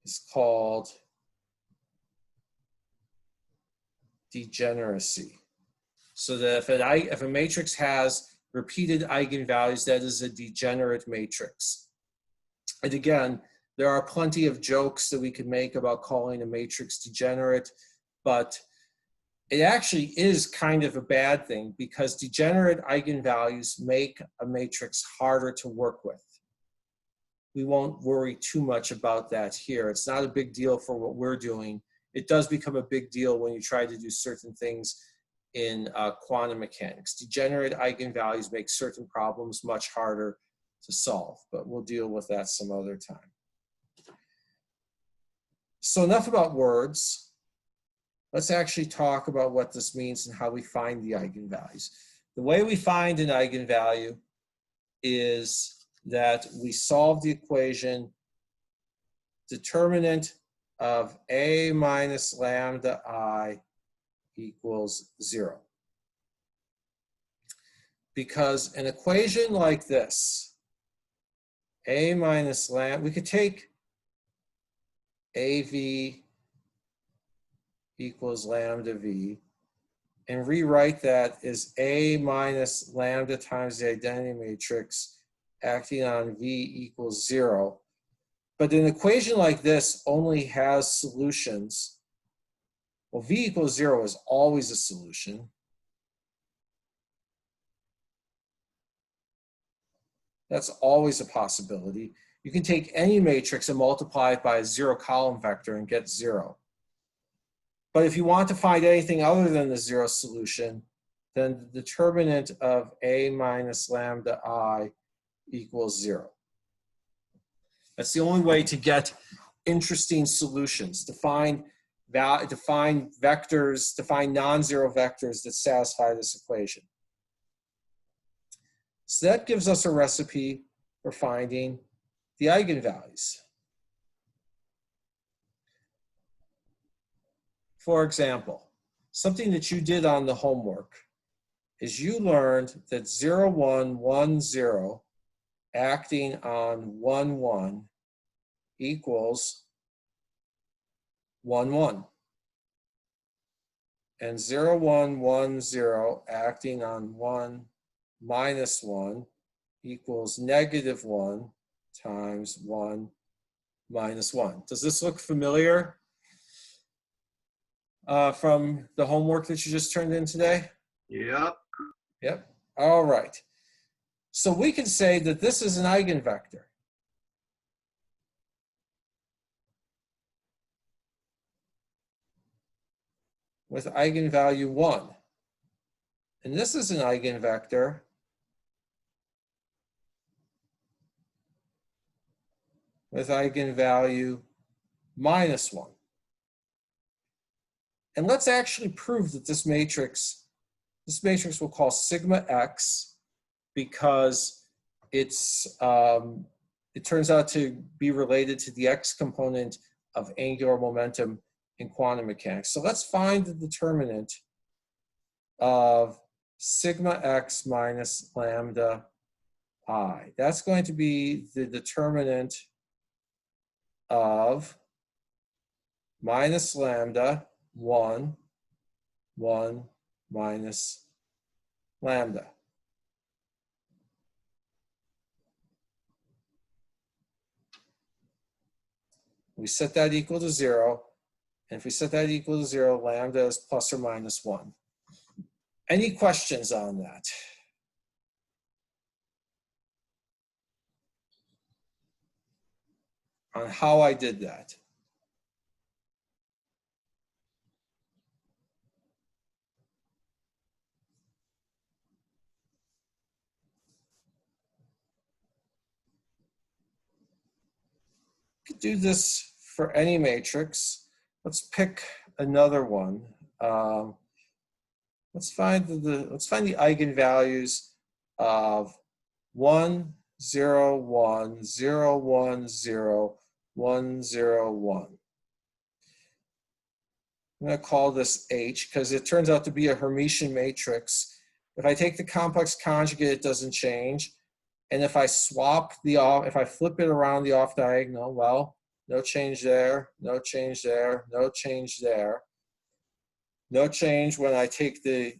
is called degeneracy. So that if a matrix has repeated eigenvalues, that is a degenerate matrix. And again, There are plenty of jokes that we could make about calling a matrix degenerate, but it actually is kind of a bad thing because degenerate eigenvalues make a matrix harder to work with. We won't worry too much about that here. It's not a big deal for what we're doing. It does become a big deal when you try to do certain things in quantum mechanics. Degenerate eigenvalues make certain problems much harder to solve, but we'll deal with that some other time. So enough about words. Let's actually talk about what this means and how we find the eigenvalues. The way we find an eigenvalue is that we solve the equation determinant of A minus lambda I equals 0. Because an equation like this, A minus lambda, we could take AV equals lambda V and rewrite that as A minus lambda times the identity matrix acting on V equals 0. But an equation like this only has solutions. Well, V equals 0 is always a solution. That's always a possibility. You can take any matrix and multiply it by a 0 column vector and get 0. But if you want to find anything other than the 0 solution, then the determinant of A minus lambda I equals 0. That's the only way to get interesting solutions, to find vectors, to find non-zero vectors that satisfy this equation. So that gives us a recipe for finding the eigenvalues. For example, something that you did on the homework is you learned that 0, 1, 1, 0 acting on 1, 1 equals 1, 1. And 0, 1, 1, 0 acting on 1 minus 1 equals negative 1 times 1 minus 1. Does this look familiar from the homework that you just turned in today? Yep. Yep. All right. So we can say that this is an eigenvector. With eigenvalue 1. And this is an eigenvector with eigenvalue minus 1. And let's actually prove that this matrix we'll call sigma x because it's, it turns out to be related to the x component of angular momentum in quantum mechanics. So let's find the determinant of sigma x minus lambda I. That's going to be the determinant of minus lambda 1, 1 minus lambda. We set that equal to 0. And if we set that equal to 0, lambda is plus or minus 1. Any questions on that? On how I did that? You could do this for any matrix. Let's pick another one. Let's find the eigenvalues of 1, 0, 1, 0, 1, 0, 1, 0, 1. I'm going to call this H because it turns out to be a Hermitian matrix. If I take the complex conjugate, it doesn't change. And if I if I flip it around the off diagonal, well, no change there, no change there, no change there. No change when I take the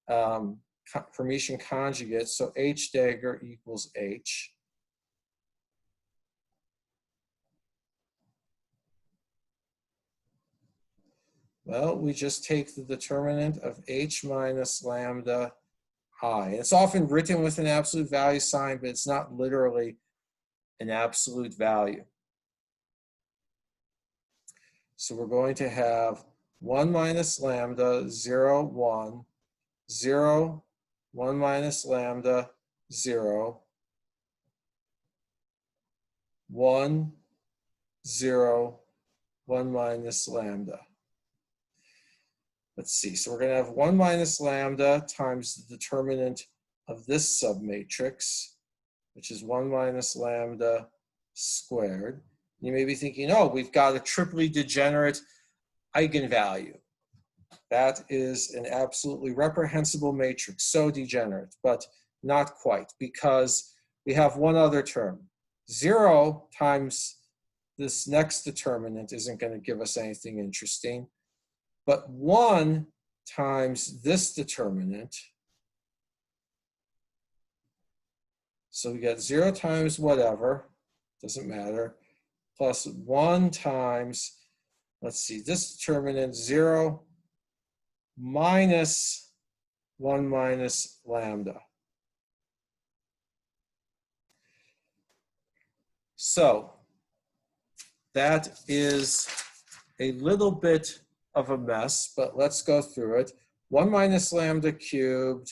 Hermitian conjugate, so H dagger equals H. Well, we just take the determinant of h minus lambda I. It's often written with an absolute value sign, but it's not literally an absolute value. So we're going to have 1 minus lambda, 0, 1, 0, 1 minus lambda, 0, 1, 0, 1 minus lambda. Let's see, so we're going to have 1 minus lambda times the determinant of this submatrix, which is 1 minus lambda squared. You may be thinking, oh, we've got a triply degenerate eigenvalue. That is an absolutely reprehensible matrix, so degenerate, but not quite, because we have one other term. 0 times this next determinant isn't going to give us anything interesting, but 1 times this determinant, so we get 0 times whatever, doesn't matter, plus 1 times, let's see, this determinant, 0 minus 1 minus lambda. So that is a little bit of a mess, but let's go through it. 1 minus lambda cubed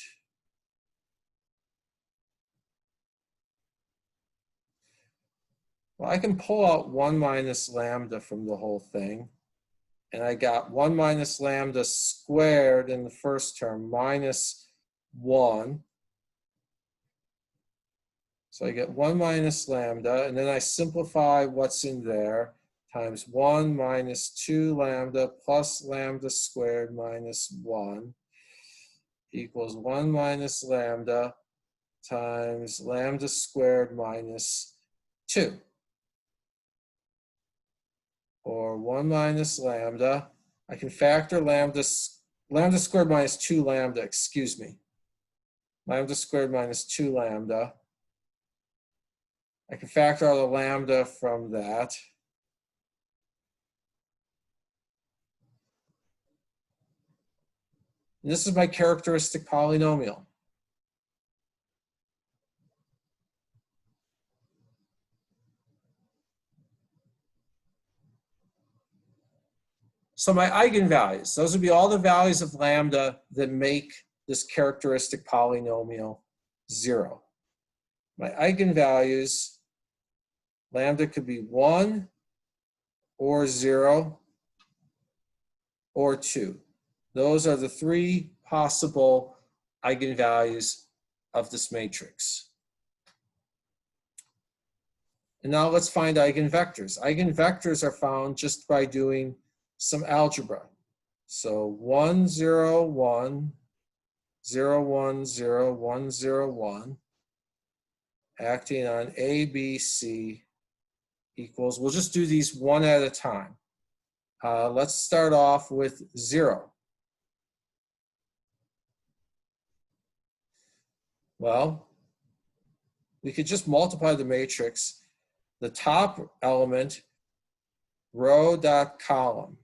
well, I can pull out 1 minus lambda from the whole thing. And I got 1 minus lambda squared in the first term minus 1. So I get 1 minus lambda, and then I simplify what's in there, times 1 minus 2 lambda plus lambda squared minus 1 equals 1 minus lambda times lambda squared minus 2. Or 1 minus lambda. I can factor lambda squared minus 2 lambda, excuse me. Lambda squared minus 2 lambda. I can factor out a lambda from that. And this is my characteristic polynomial. So my eigenvalues, those would be all the values of lambda that make this characteristic polynomial 0. My eigenvalues, lambda could be 1 or 0 or 2. Those are the 3 possible eigenvalues of this matrix. And now let's find eigenvectors. Eigenvectors are found just by doing some algebra. So 1, 0, 1, 0, 1, 0, 1, 0, 1, acting on A, B, C equals, we'll just do these one at a time. Let's start off with 0. Well, we could just multiply the matrix. The top element, row dot column.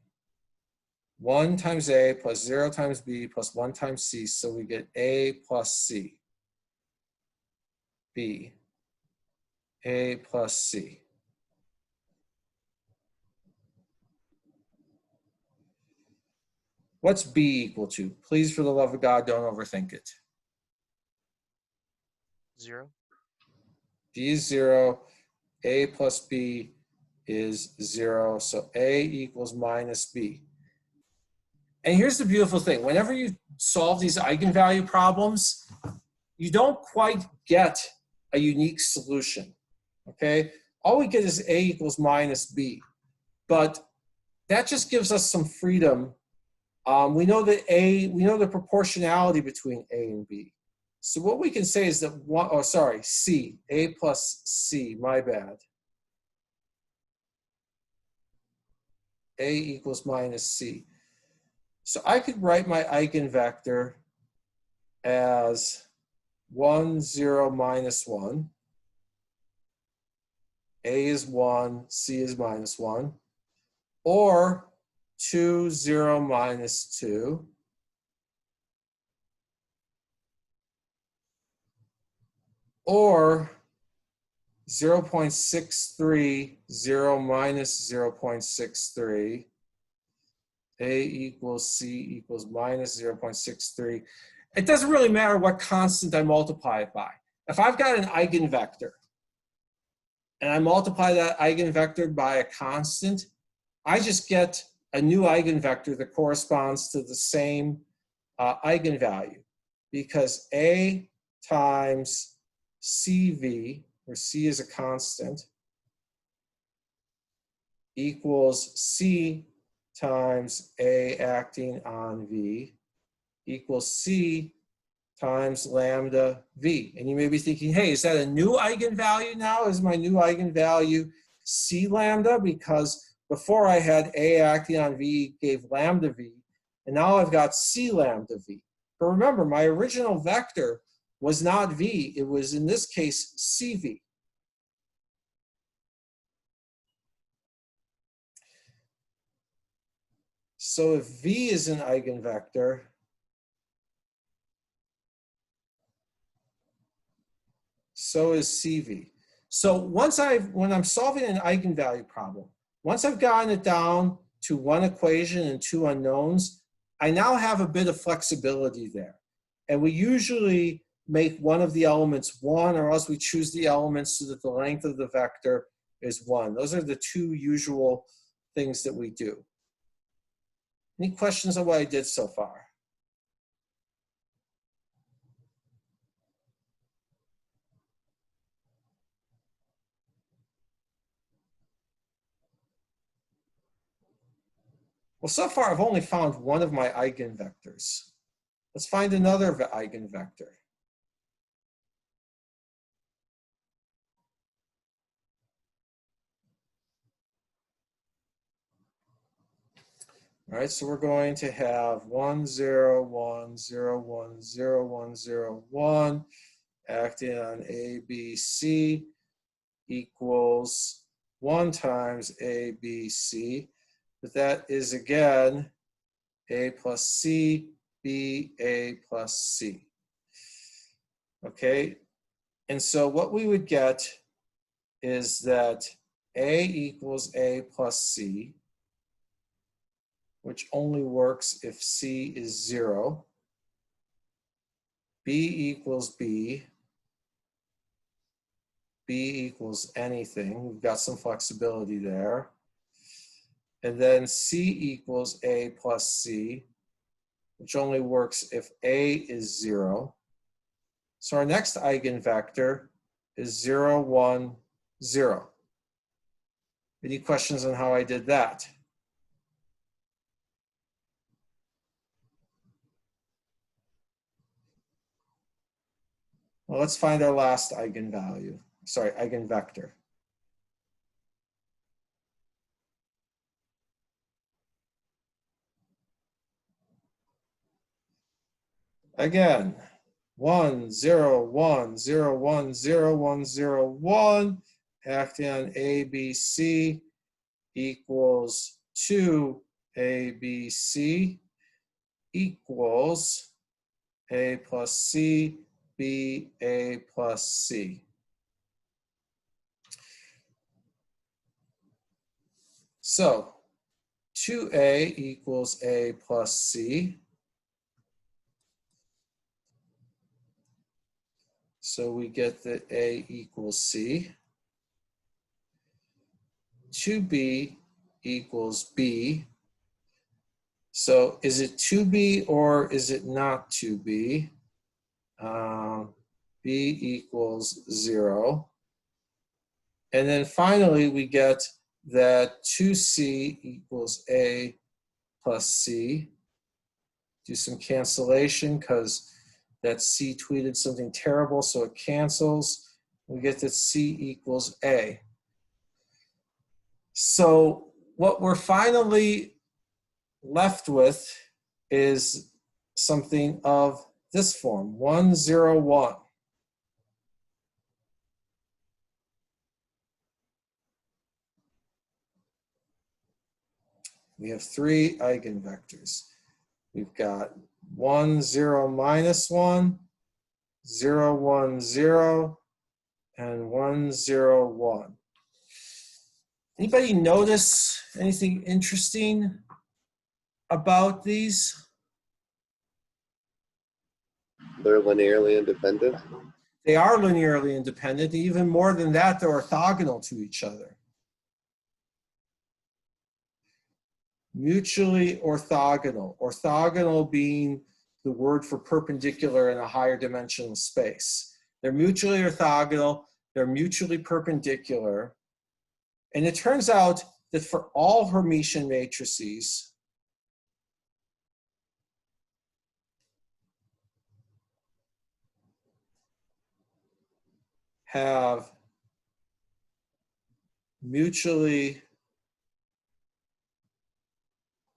1 times A plus 0 times B plus 1 times C, so we get A plus C. B, A plus C. What's B equal to? Please, for the love of God, don't overthink it. 0. B is 0, A plus B is 0, so A equals minus B. And here's the beautiful thing. Whenever you solve these eigenvalue problems, you don't quite get a unique solution, okay? All we get is A equals minus B. But that just gives us some freedom. We know that we know the proportionality between A and B. So what we can say is that C, A plus C, my bad. A equals minus C. So I could write my eigenvector as 1, 0, minus 1. A is 1, C is minus 1. Or 2, 0, minus 2. Or 0.63, 0 minus 0.63. A equals C equals minus 0.63. It doesn't really matter what constant I multiply it by. If I've got an eigenvector and I multiply that eigenvector by a constant, I just get a new eigenvector that corresponds to the same eigenvalue, because A times CV, where C is a constant, equals C times A acting on V equals C times lambda V. And you may be thinking, hey, is that a new eigenvalue now? Is my new eigenvalue C lambda? Because before I had A acting on V gave lambda V, and now I've got C lambda V. But remember, my original vector was not V, it was in this case CV. So if V is an eigenvector, so is CV. So when I'm solving an eigenvalue problem, once I've gotten it down to one equation and two unknowns, I now have a bit of flexibility there. And we usually make one of the elements 1, or else we choose the elements so that the length of the vector is 1. Those are the two usual things that we do. Any questions on what I did so far? Well, so far I've only found one of my eigenvectors. Let's find another eigenvector. All right, so we're going to have 1, 0, 1, 0, 1, 0, 1, 0, 1 acting on A, B, C equals 1 times A, B, C. But that is again A plus C, B, A plus C. Okay, and so what we would get is that A equals A plus C, which only works if C is 0. B equals B. B equals anything. We've got some flexibility there. And then C equals A plus C, which only works if A is 0. So our next eigenvector is 0, 1, 0. Any questions on how I did that? Well, let's find our last eigenvalue. Sorry, eigenvector. Again, 1, 0, 1, 0, 1, 0, 1, 0, 1, acting on A, B, C equals 2 A, B, C equals A plus C, B, A plus C. So 2A equals A plus C. So we get that A equals C. 2B equals B. So is it 2B or is it not 2B? B equals 0. And then finally we get that 2C equals A plus C. Do some cancellation because that C tweeted something terrible, so it cancels. We get that C equals A. So what we're finally left with is something of this form, 1, 0, 1. We have 3 eigenvectors. We've got 1, 0, minus 1, 0, 1, 0, and 1, 0, 1. Anybody notice anything interesting about these? They're linearly independent. They are linearly independent. Even more than that, they're orthogonal to each other. Mutually orthogonal. Orthogonal being the word for perpendicular in a higher dimensional space. They're mutually orthogonal. They're mutually perpendicular. And it turns out that for all Hermitian matrices, have mutually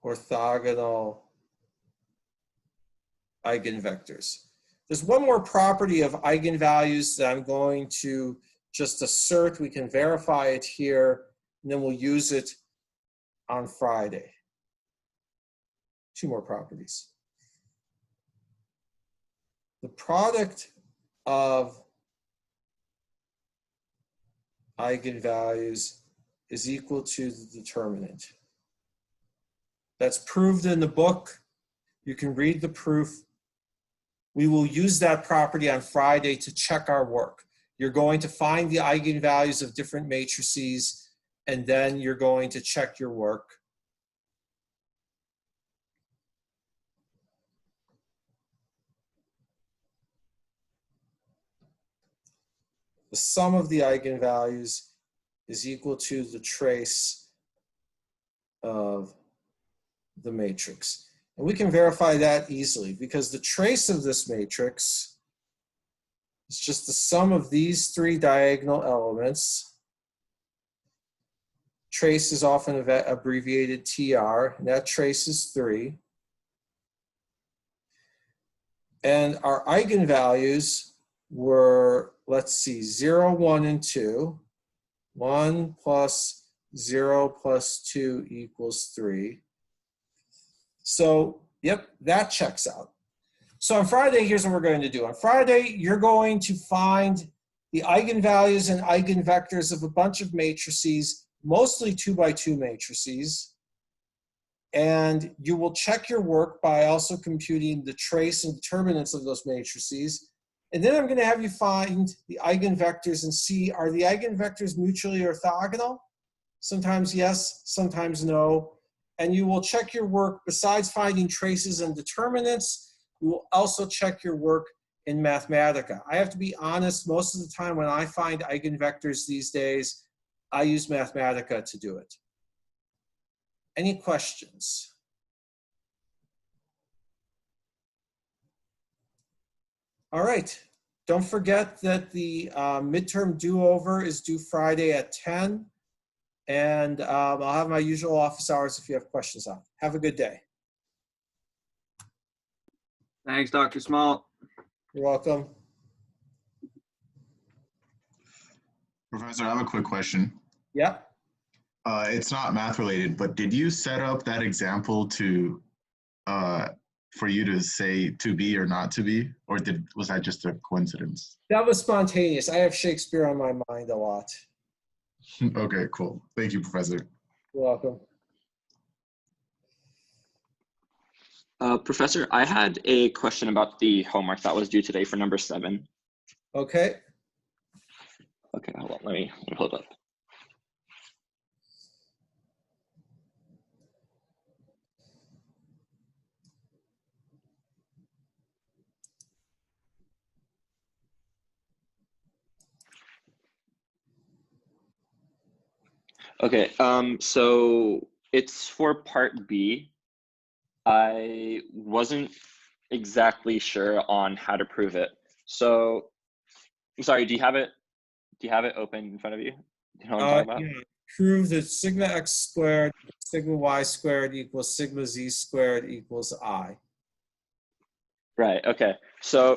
orthogonal eigenvectors. There's one more property of eigenvalues that I'm going to just assert. We can verify it here, and then we'll use it on Friday. 2 more properties. The product of eigenvalues is equal to the determinant. That's proved in the book. You can read the proof. We will use that property on Friday to check our work. You're going to find the eigenvalues of different matrices, and then you're going to check your work. The sum of the eigenvalues is equal to the trace of the matrix. And we can verify that easily because the trace of this matrix is just the sum of these 3 diagonal elements. Trace is often abbreviated TR, and that trace is 3. And our eigenvalues were, let's see, 0, 1, and 2. 1 plus 0 plus 2 equals 3. So, yep, that checks out. So on Friday, here's what we're going to do. On Friday, you're going to find the eigenvalues and eigenvectors of a bunch of matrices, mostly 2 by 2 matrices. And you will check your work by also computing the trace and determinants of those matrices. And then I'm going to have you find the eigenvectors and see, are the eigenvectors mutually orthogonal? Sometimes yes, sometimes no. And you will check your work, besides finding traces and determinants, you will also check your work in Mathematica. I have to be honest, most of the time when I find eigenvectors these days, I use Mathematica to do it. Any questions? All right. Don't forget that the midterm do-over is due Friday at 10. And I'll have my usual office hours if you have questions on it. Have a good day. Thanks, Dr. Small. You're welcome. Professor, I have a quick question. Yeah. It's not math related, but did you set up that example to for you to say to be or not to be, or was that just a coincidence? That was spontaneous. I have Shakespeare on my mind a lot. Okay, cool. Thank you, Professor. You're welcome. Professor, I had a question about the homework that was due today for number 7. Okay. Okay, hold on. Let me hold up. Okay, so it's for part B. I wasn't exactly sure on how to prove it. So, I'm sorry, do you have it open in front of you? Do you know what I'm talking about? Yeah. Prove that sigma x squared, sigma y squared equals sigma z squared equals I. Right, okay. So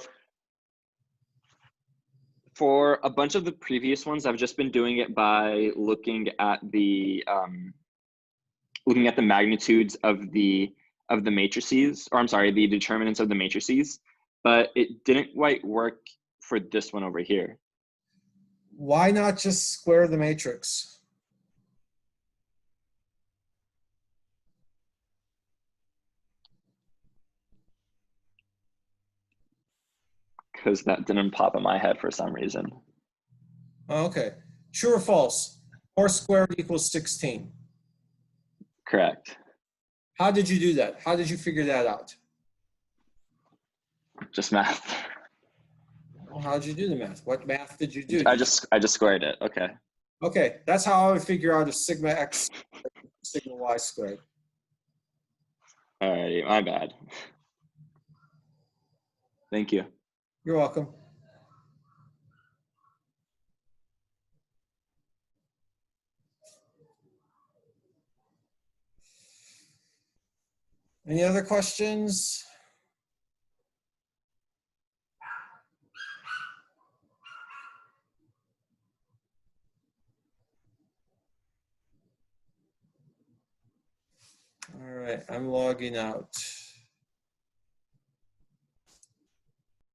for a bunch of the previous ones, I've just been doing it by looking at the looking at the magnitudes of the matrices, or I'm sorry, the determinants of the matrices, but it didn't quite work for this one over here. Why not just square the matrix? Because that didn't pop in my head for some reason. Okay. True or false? 4 squared equals 16. Correct. How did you do that? How did you figure that out? Just math. Well, how did you do the math? What math did you do? I just squared it. Okay. Okay, that's how I would figure out a sigma x, sigma y squared. All right, my bad. Thank you. You're welcome. Any other questions? All right, I'm logging out.